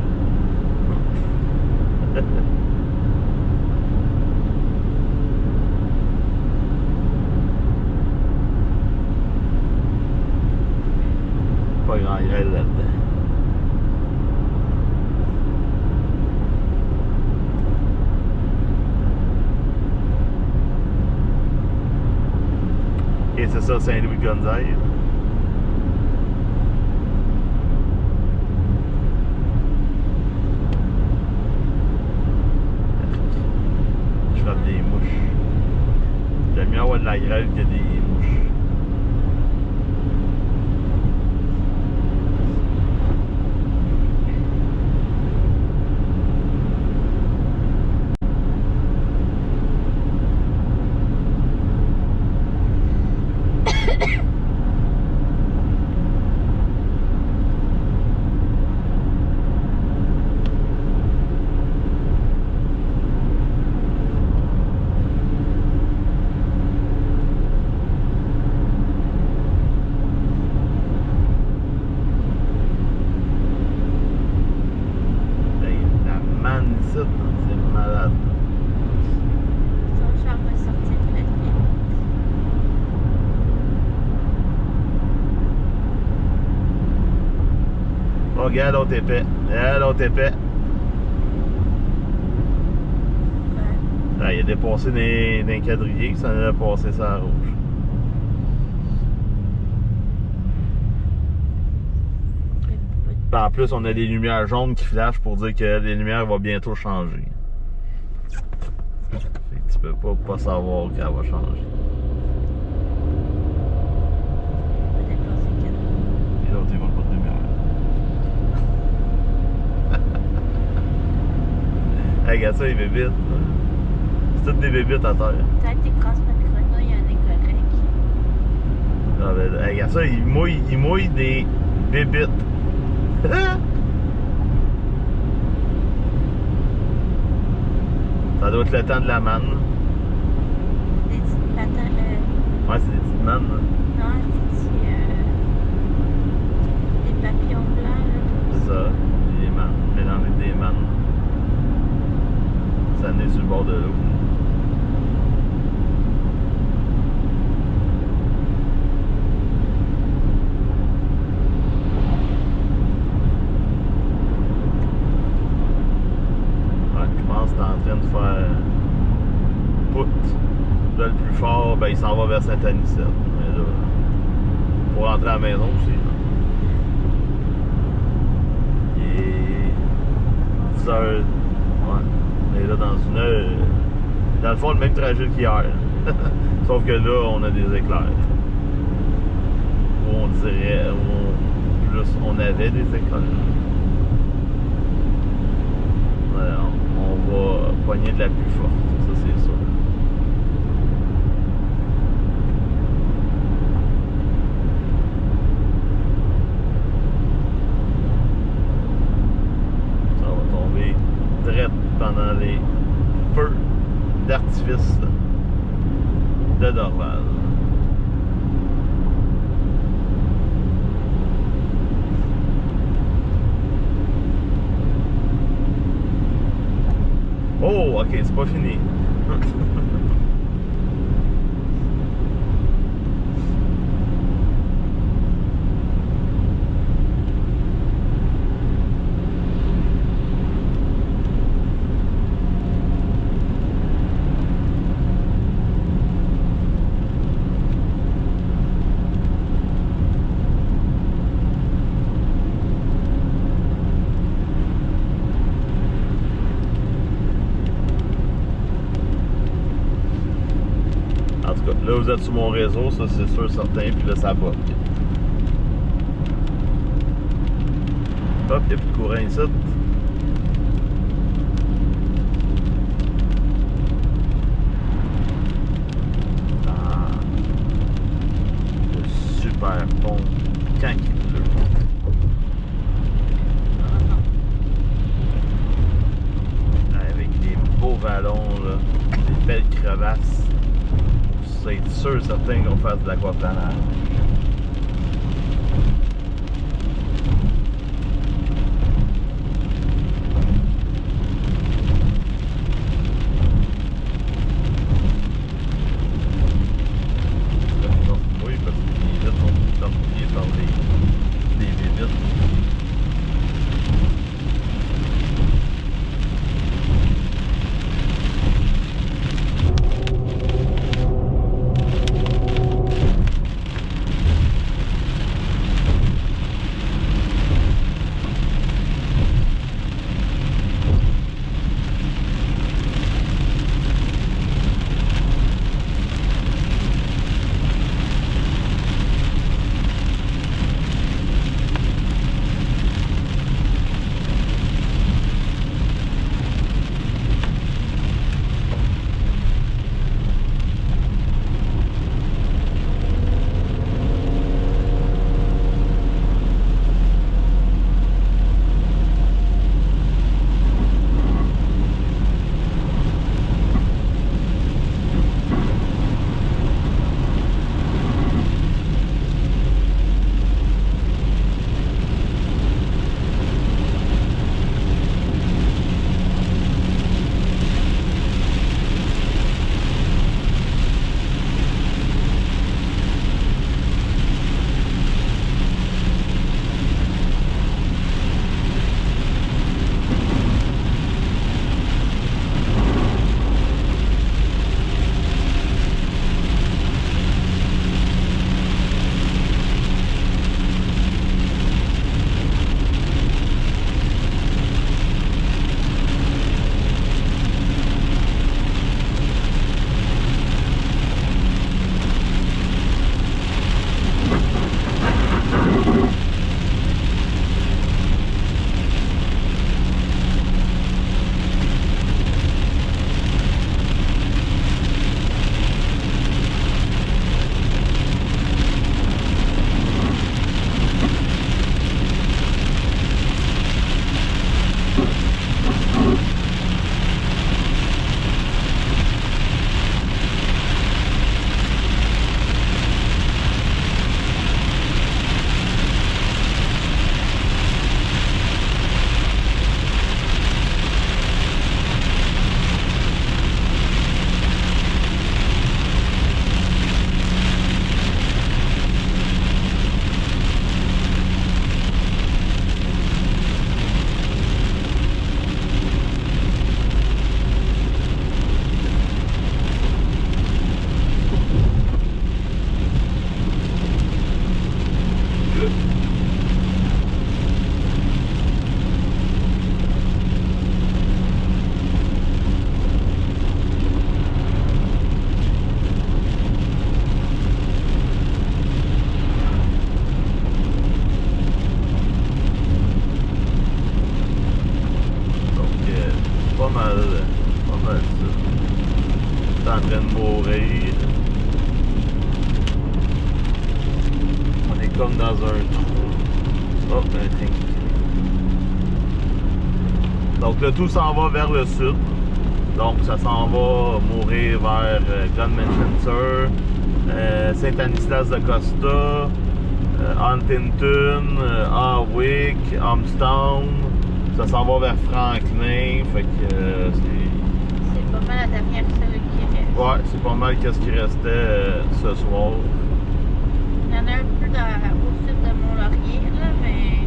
Pas grand grêle là-dedans. Et c'est ça, Saint-Louis-Gonzague. Je frappe des mouches. J'aime mieux avoir de la grêle que des mouches. C'est malade. Son char va sortir de la nuit. Oh, regarde l'autre épais. Regarde l'autre épais. dépassé d'un quadrillé, ça en a passé ça à rouge. Puis en plus, on a des lumières jaunes qui flashent pour dire que les lumières vont bientôt changer. Fait que tu peux pas savoir qu'elle va changer. Et l'autre, ils vont pas de lumière. Hey, regarde ça, les bébites. C'est toutes des bébites à terre. Peut-être des casses de grenouille, on est correct. Ah, ben, hey, regarde ça, ils mouillent des bébites. Ça doit être le temps de la manne. Des petites patates. Ouais, c'est des petites mannes. Non, des papillons blancs. Là. C'est ça, des mannes. Mélanger avec des mannes. Ça naît sur le bord de l'eau. C'est en train de faire poutre. Là, le plus fort, ben, il s'en va vers Saint-Anicette. Mais là, faut rentrer à la maison aussi. Là. Il est 10 heures. Ouais. On est là dans une heure. Dans le fond, le même trajet qu'hier. Sauf que là, on a des éclairs. Ou on dirait, on avait des éclairs. Alors, on va pogner de la pluie forte, ça c'est sûr. Ça va tomber direct pendant les feux d'artifice de Dorval. Oh, ok, c'est pas fini. En tout cas, là vous êtes sur mon réseau, ça c'est sûr certain, puis là ça bug. Hop, il n'y a plus de courant ici. Ah, le super pont quand il pleut. Avec des beaux vallons, là, des belles crevasses. C'est sûr certain qu'on fasse de l'aquaplanage. Oui, parce que les vitres sont torpillées par des bébites. pas mal ça. C'est en train de mourir. On est comme dans un trou. Oh, un train. Donc le tout s'en va vers le sud. Donc ça s'en va mourir vers Glenmanchester, Saint-Anislas de Costa, Huntington, Harwick, Armstown. Ça s'en va vers Franklin. Fait que C'est pas mal la dernière seule qui reste. ouais, c'est pas mal qu'est-ce qui restait ce soir. Il y en a un peu au sud de Mont-Laurier, là, mais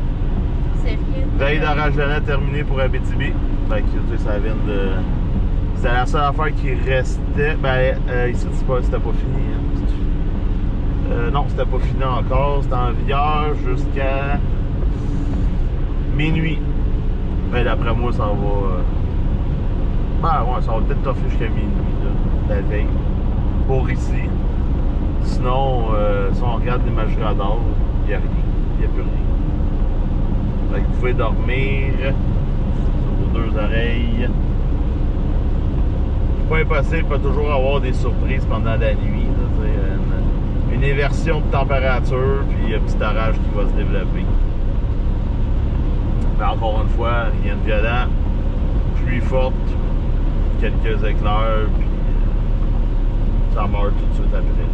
c'est rien. Veille d'arrache de nez terminée pour Abitibi. Fait que tu sais, ça vient de. C'était la seule affaire qui restait. Ben, ici, c'était pas fini. Hein. Non, c'était pas fini encore. C'était en vigueur jusqu'à minuit. Ben, d'après moi, ça va. Ben, ouais, ça va peut-être toffer jusqu'à minuit, là, la veille. Pour ici. Sinon, si on regarde l'image radar, il n'y a rien. Il n'y a plus rien. Fait que vous pouvez dormir sur vos deux oreilles. Pas impossible, il peut toujours avoir des surprises pendant la nuit. Là, une inversion de température, puis un petit orage qui va se développer. Mais encore une fois, rien de violent. Pluie forte, quelques éclairs, puis ça meurt tout de suite après.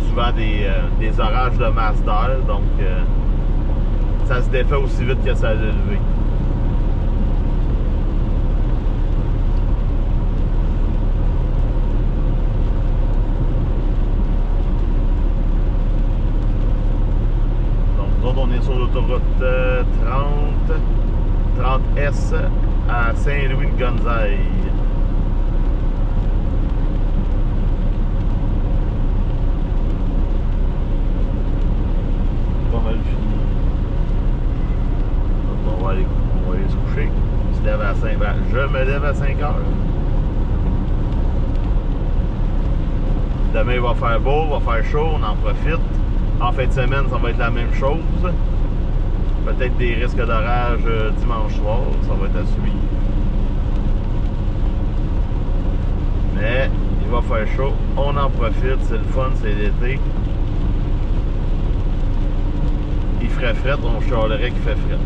Souvent des orages de masse d'air, donc ça se défait aussi vite que ça l'a levé. Donc nous autres, on est sur l'autoroute 30S à Saint-Louis-de-Gonzague. Pas mal fini. Donc on va aller se coucher. On se lève à 5 heures. Je me lève à 5 heures. Demain il va faire beau, il va faire chaud, on en profite. En fin de semaine, ça va être la même chose. Peut-être des risques d'orage dimanche soir, ça va être à suivre. Mais il va faire chaud, on en profite, c'est le fun, c'est l'été. Il ferait fret, on chialerait qu'il fait fret.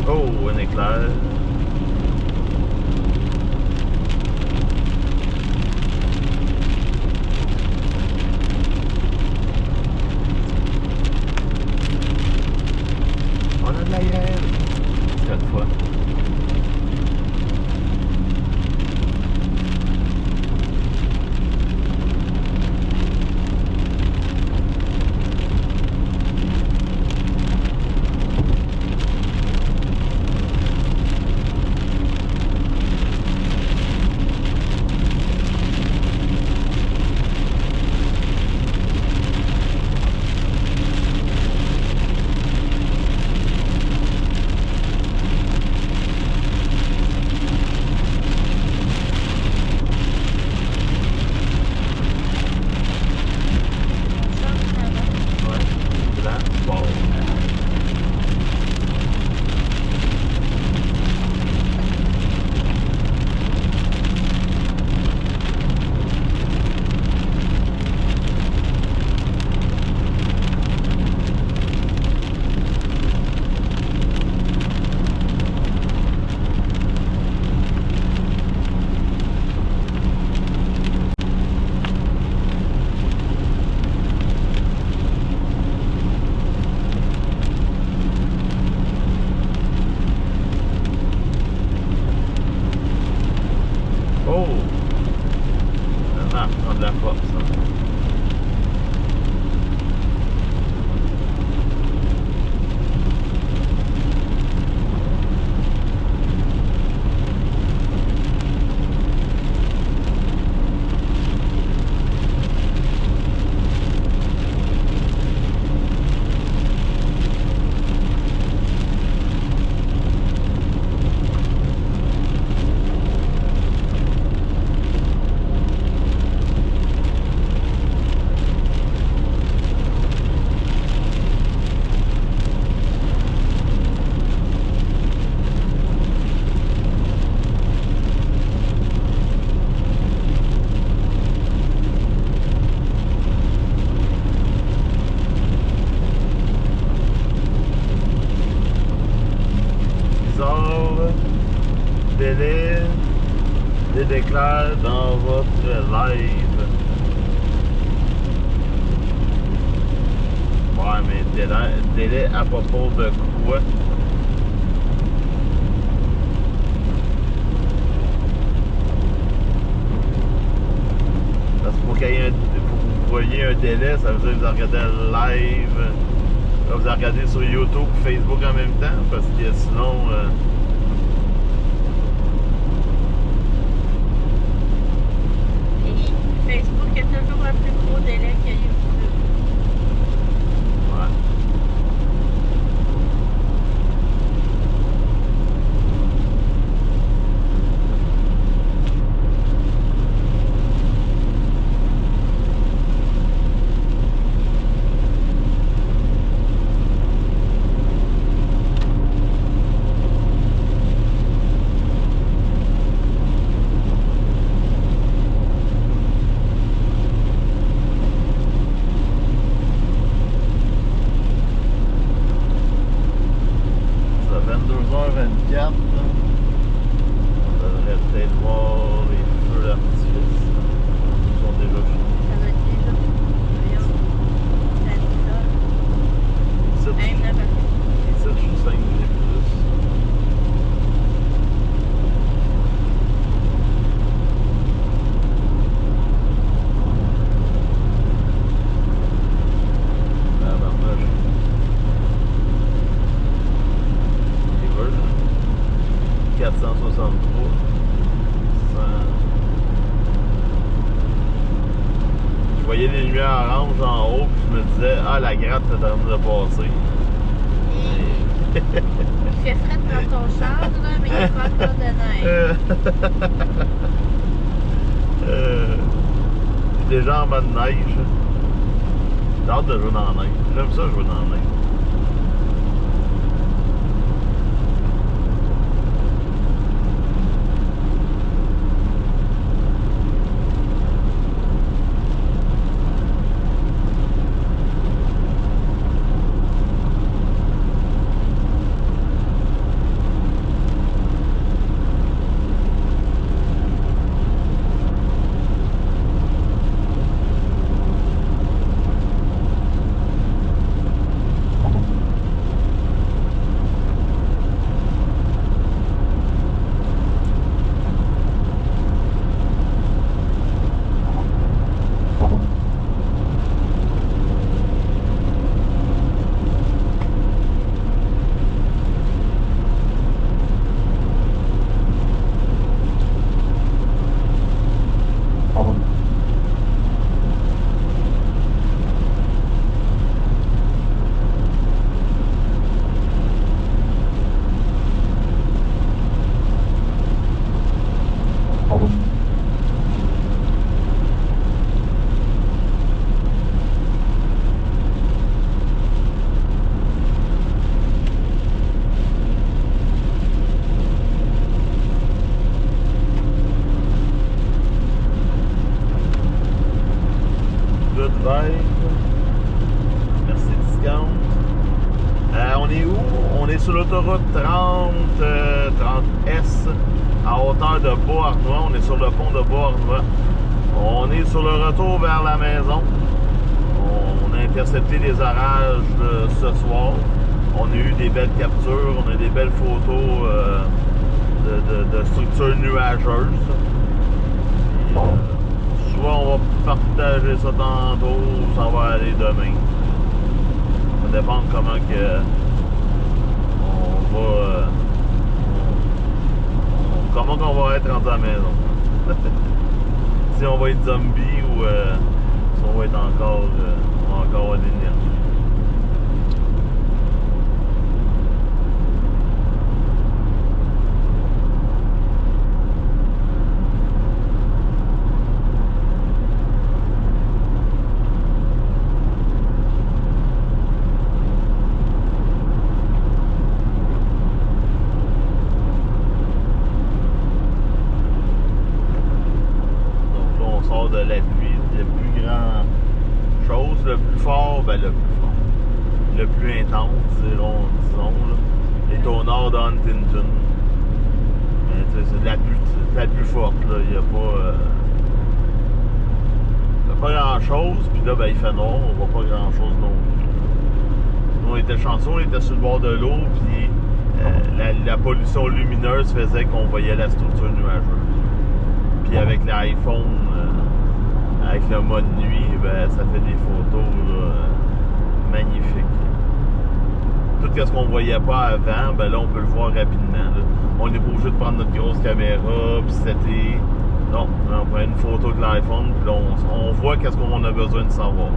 Oh, un éclair. On a de la grève. Cette fois. délai d'éclair dans votre live. Ouais, mais délai à propos de quoi? Parce qu'il faut qu'il y ait faut que vous voyez un délai, ça veut dire que vous regardez le live. Là, vous regardez sur YouTube et Facebook en même temps, parce que sinon... Facebook a toujours un plus gros délai que YouTube. Ouais. Ça, 22h24. On devrait peut-être voir les feux d'artifice. Ils sont déjà finis. Ça doit être déjà. Voyons. Ça dit ça. Ici, Même là, je suis 5 minutes plus. Ah, ben, moi, ils veulent. 463. 100. Je voyais les lumières orange en haut, puis je me disais, ah, la gratte est en train de passer. il fait frais dans ton char, là, mais il n'y a pas encore de neige. Je suis déjà en mode neige. J'ai hâte de jouer dans la neige. J'aime ça jouer dans la neige. Good vibe. Merci discount. On est où? On est sur l'autoroute 30S à hauteur de Beauharnois. On est sur le pont de Beauharnois. On est sur le retour vers la maison. On a intercepté les orages ce soir. On a eu des belles captures. On a des belles photos de structures nuageuses. Et, soit on va partager ça tantôt ou ça va aller demain. Ça dépend de comment que on va comment qu'on va être rendu à la maison. Si on va être zombie ou si on va être encore on va encore avoir de l'énergie. De la pluie, le plus grand chose, le plus fort, ben le plus intense, disons là, est au nord d'Huntington. Mais tu sais, la plus forte, là. Il n'y a pas grand chose, puis là, ben, il fait noir, on voit pas grand chose non plus. Nous, on était chanceux, on était sur le bord de l'eau, puis la pollution lumineuse faisait qu'on voyait la structure nuageuse. Puis avec l'iPhone, avec le mode nuit, ben, ça fait des photos là, magnifiques. Tout ce qu'on voyait pas avant, ben là, on peut le voir rapidement. Là. On n'est pas obligé de prendre notre grosse caméra, puis c'était... Non, on prend une photo de l'iPhone, puis là, on voit qu'est-ce qu'on a besoin de savoir.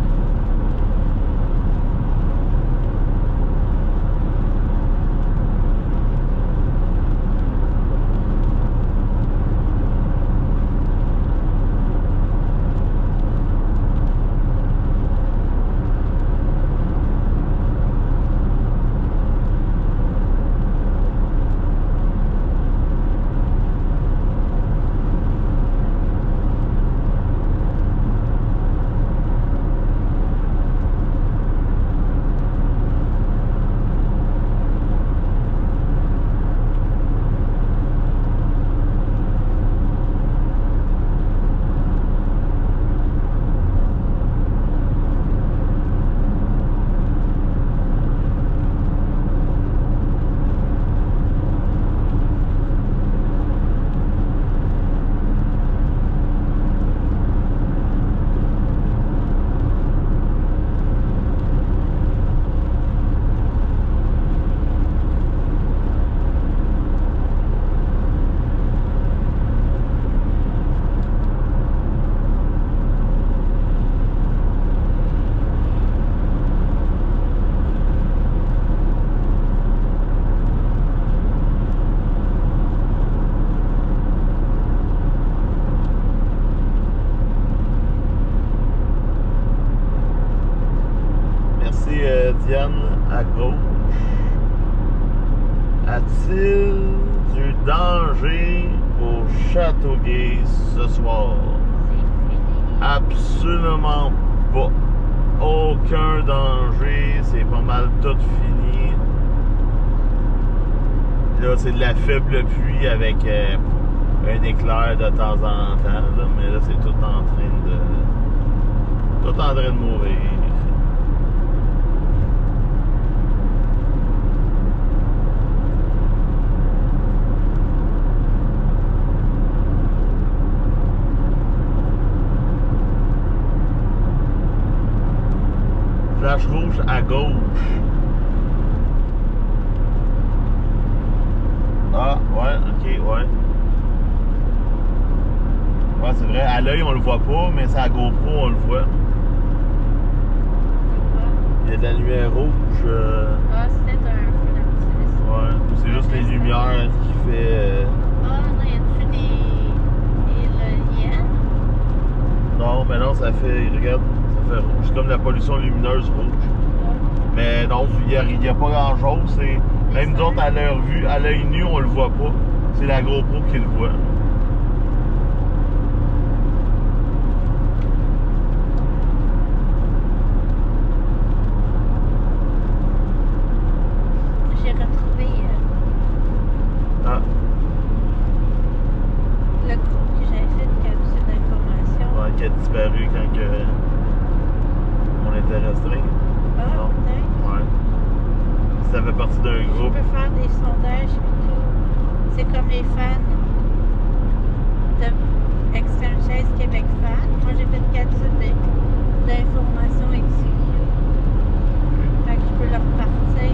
Diane à gauche. A-t-il du danger au Châteauguay ce soir? Absolument pas. Aucun danger. C'est pas mal tout fini. Là, c'est de la faible pluie avec un éclair de temps en temps. Là, mais là, c'est tout en train de mourir. Flash rouge à gauche. Ah, ouais, ok, ouais. Ouais, c'est vrai, à l'œil on le voit pas, mais c'est à GoPro on le voit. Il y a de la lumière rouge. Ah, c'est peut-être un feu d'artifice. Ouais, c'est juste les lumières qui fait. Ah, non, y a-tu des éoliennes? Non, mais non, ça fait. Regarde, ça fait rouge. C'est comme la pollution lumineuse rouge. Mais non, il n'y a pas grand chose. Même nous autres, à l'œil nu, on le voit pas. C'est la GoPro qui le voit. J'ai retrouvé le groupe que j'avais fait de capsule d'information. Ouais, qui a disparu quand on était restreint. Ah, Non. peut-être. Ouais. Ça fait partie d'un Je groupe. peux faire des sondages et tout. C'est comme les fans de Extreme Chaise Québec Fan. Moi, j'ai fait une capsule d'information exclusive. Fait que je peux leur partir.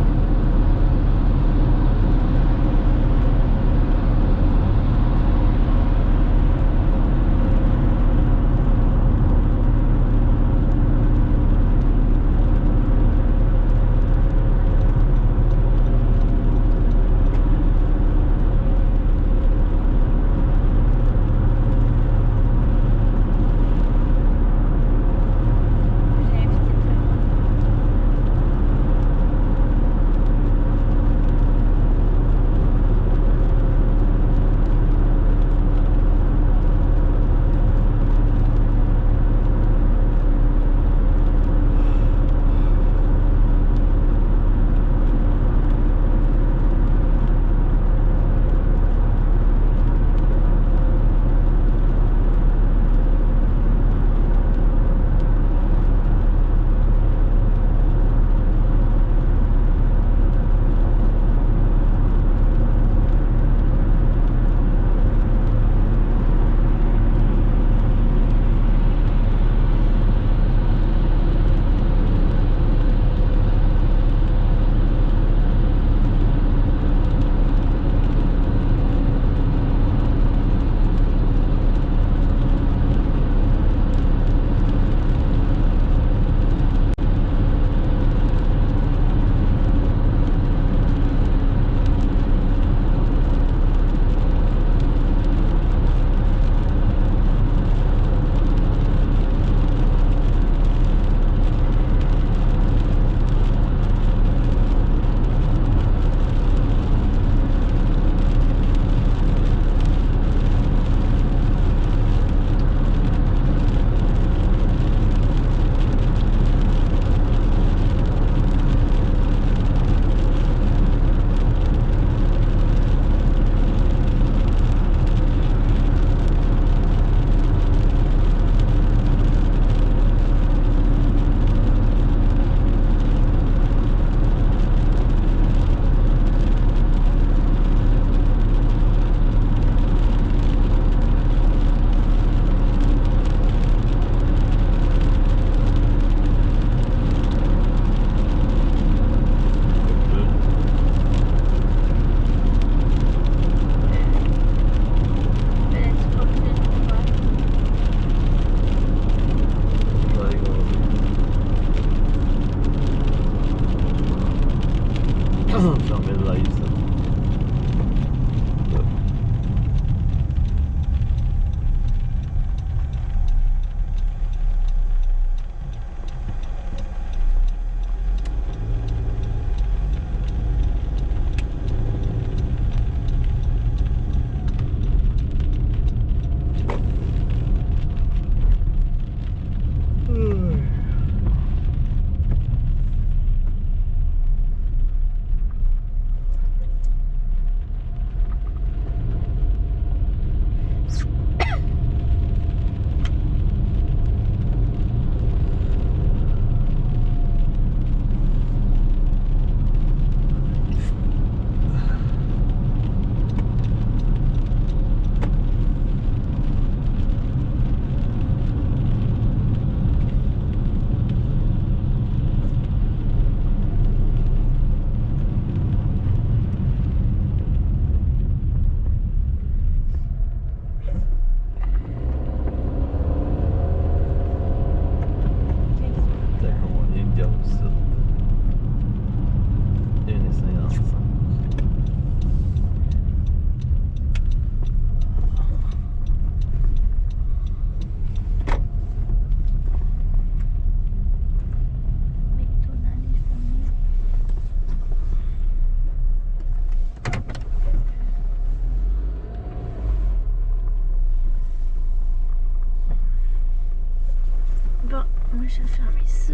je vais fermer ça.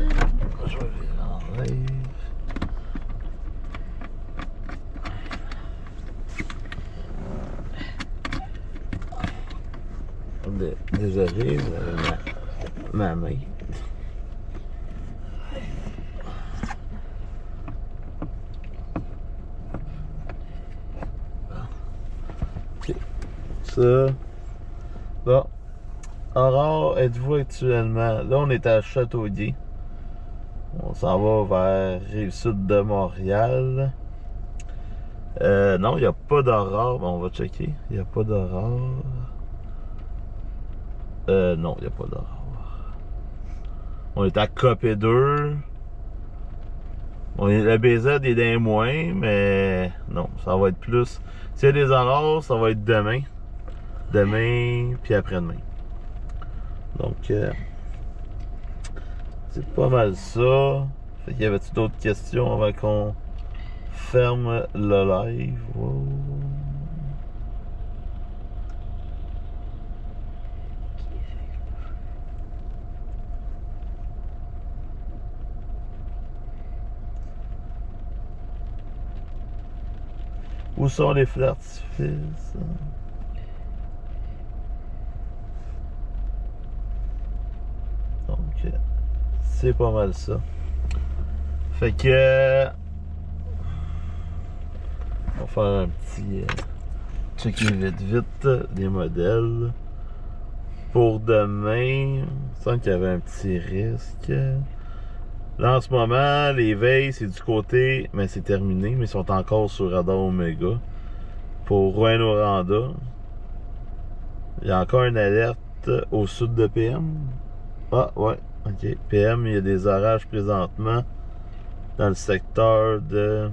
Je vais virer en live. Désolé, ma main. Ok. Ça. Bon. Aurore, êtes-vous actuellement? Là, on est à Châteauguay. On s'en va vers Rive-Sud de Montréal. Non, il n'y a pas d'aurore. Bon, on va checker. Il n'y a pas d'aurore. Non, il n'y a pas d'aurore. On est à Copé 2. Le BZ est d'un moins, mais non, ça va être plus. S'il y a des aurores, ça va être demain. Demain, puis après-demain. Donc, c'est pas mal ça. Fait qu'il y avait-tu d'autres questions avant qu'on ferme le live? Wow. Où sont les feux d'artifice? Donc, c'est pas mal ça. Fait que... on va faire un petit... checker vite des modèles. Pour demain, il me semble qu'il y avait un petit risque. Là, en ce moment, les veilles, c'est du côté... mais c'est terminé, mais ils sont encore sur Radar Omega. Pour Rouyn-Noranda, il y a encore une alerte au sud de PM. Ah, ouais, ok. PM, il y a des orages présentement dans le secteur de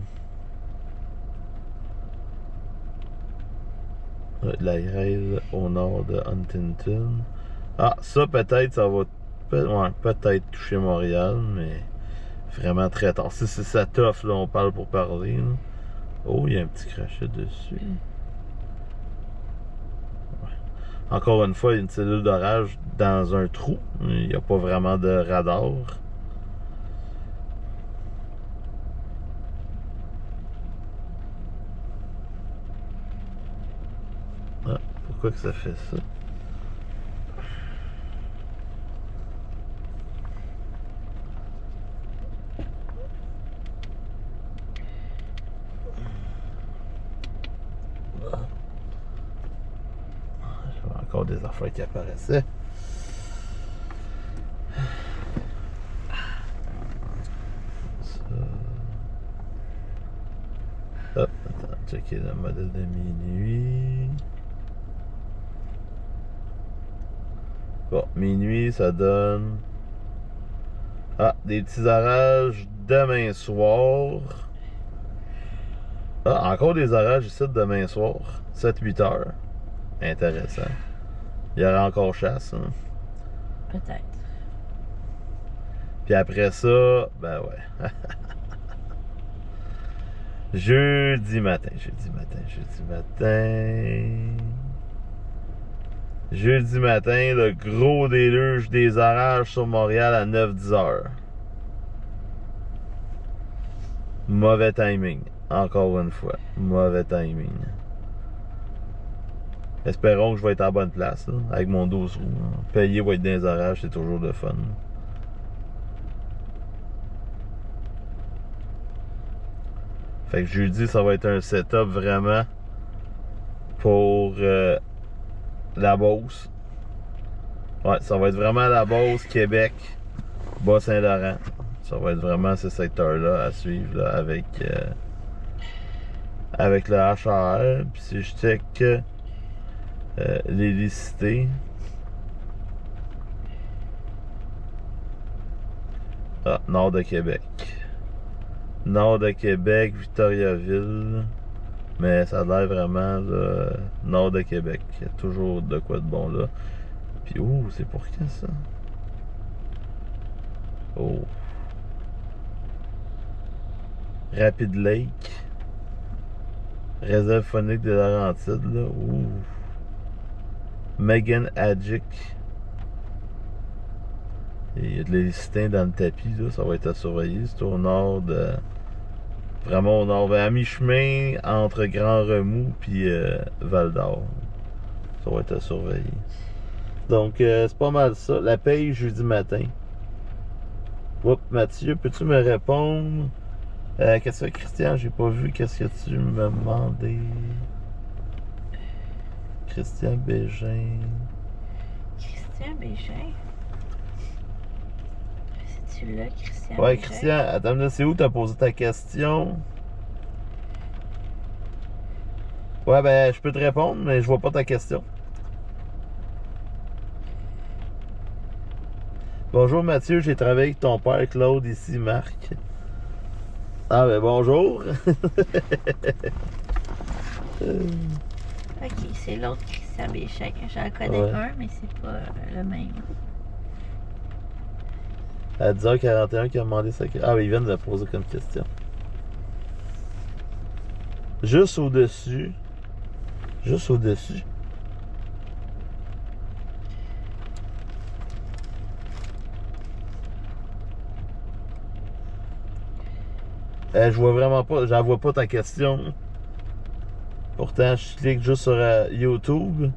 la grève au nord de Huntington. Ah, ça peut-être, ça va peut-être toucher Montréal, mais vraiment très tard. Si c'est ça tough, là, on parle pour parler. Là. Oh, il y a un petit crachet dessus. Encore une fois, il y a une cellule d'orage dans un trou. Il n'y a pas vraiment de radar. Ah, pourquoi que ça fait ça? J'avais encore des affaires qui apparaissaient. Hop, attends, checker le modèle de minuit. Bon, minuit, ça donne... ah, des petits orages demain soir. Ah, encore des orages ici demain soir. 7-8 heures. Intéressant. Il y aura encore chasse. Hein? Peut-être. Puis après ça, ben ouais. Jeudi matin. Jeudi matin, le gros déluge des orages sur Montréal à 9-10 heures. Mauvais timing. Encore une fois. Mauvais timing. Espérons que je vais être en bonne place, là, avec mon 12 roues. Hein. Payer ou être dans les orages, c'est toujours de fun. Fait que jeudi, ça va être un setup vraiment pour la Beauce. Ouais, ça va être vraiment la Beauce, Québec, Bas-Saint-Laurent. Ça va être vraiment ce secteur-là à suivre là, avec le HAR. Puis si je check l'hélicité. Ah, nord de Québec. Nord de Québec, Victoriaville. Mais ça a l'air vraiment là, nord de Québec. Il y a toujours de quoi de bon là. Puis, oh, c'est pour quand ça? Oh. Rapid Lake. Réserve phonique de Laurentides, là. Ouh. Megan Adjic. Il y a de l'hélicitins dans le tapis, là, ça va être à surveiller. C'est au nord de. Vraiment au nord, à mi-chemin entre Grand Remous puis Val d'Or. Ça va être à surveiller. Donc, c'est pas mal ça. La paye jeudi matin. Oups, Mathieu, peux-tu me répondre? Qu'est-ce que Christian, j'ai pas vu. Qu'est-ce que tu me demandais? Christian Bégin. Christian Bégin? C'est-tu là, Christian Ouais, Bégin? Christian, attends, c'est où t'as posé ta question? Ouais, ben, je peux te répondre, mais je vois pas ta question. Bonjour Mathieu, j'ai travaillé avec ton père Claude, ici Marc. Ah ben bonjour. Ok, c'est l'autre Christian Bégin. J'en connais Ouais. un, mais c'est pas le même. À 10h41 qui a demandé ça. Ah ben ils viennent de la poser comme question. Juste au-dessus. Juste au-dessus. Je vois vraiment pas, j'en vois pas ta question. Pourtant, je clique juste sur YouTube.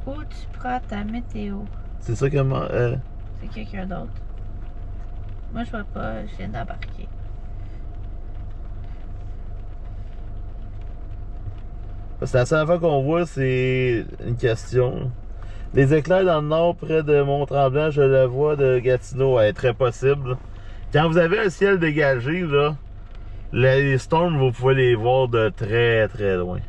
Où tu prends ta météo? C'est ça comment. C'est quelqu'un d'autre. Moi, je vois pas, je viens d'embarquer. Parce que la seule fois qu'on voit, c'est une question. Les éclairs dans le nord, près de Mont-Tremblant, je le vois de Gatineau, est très possible. Quand vous avez un ciel dégagé, là, les storms, vous pouvez les voir de très très loin.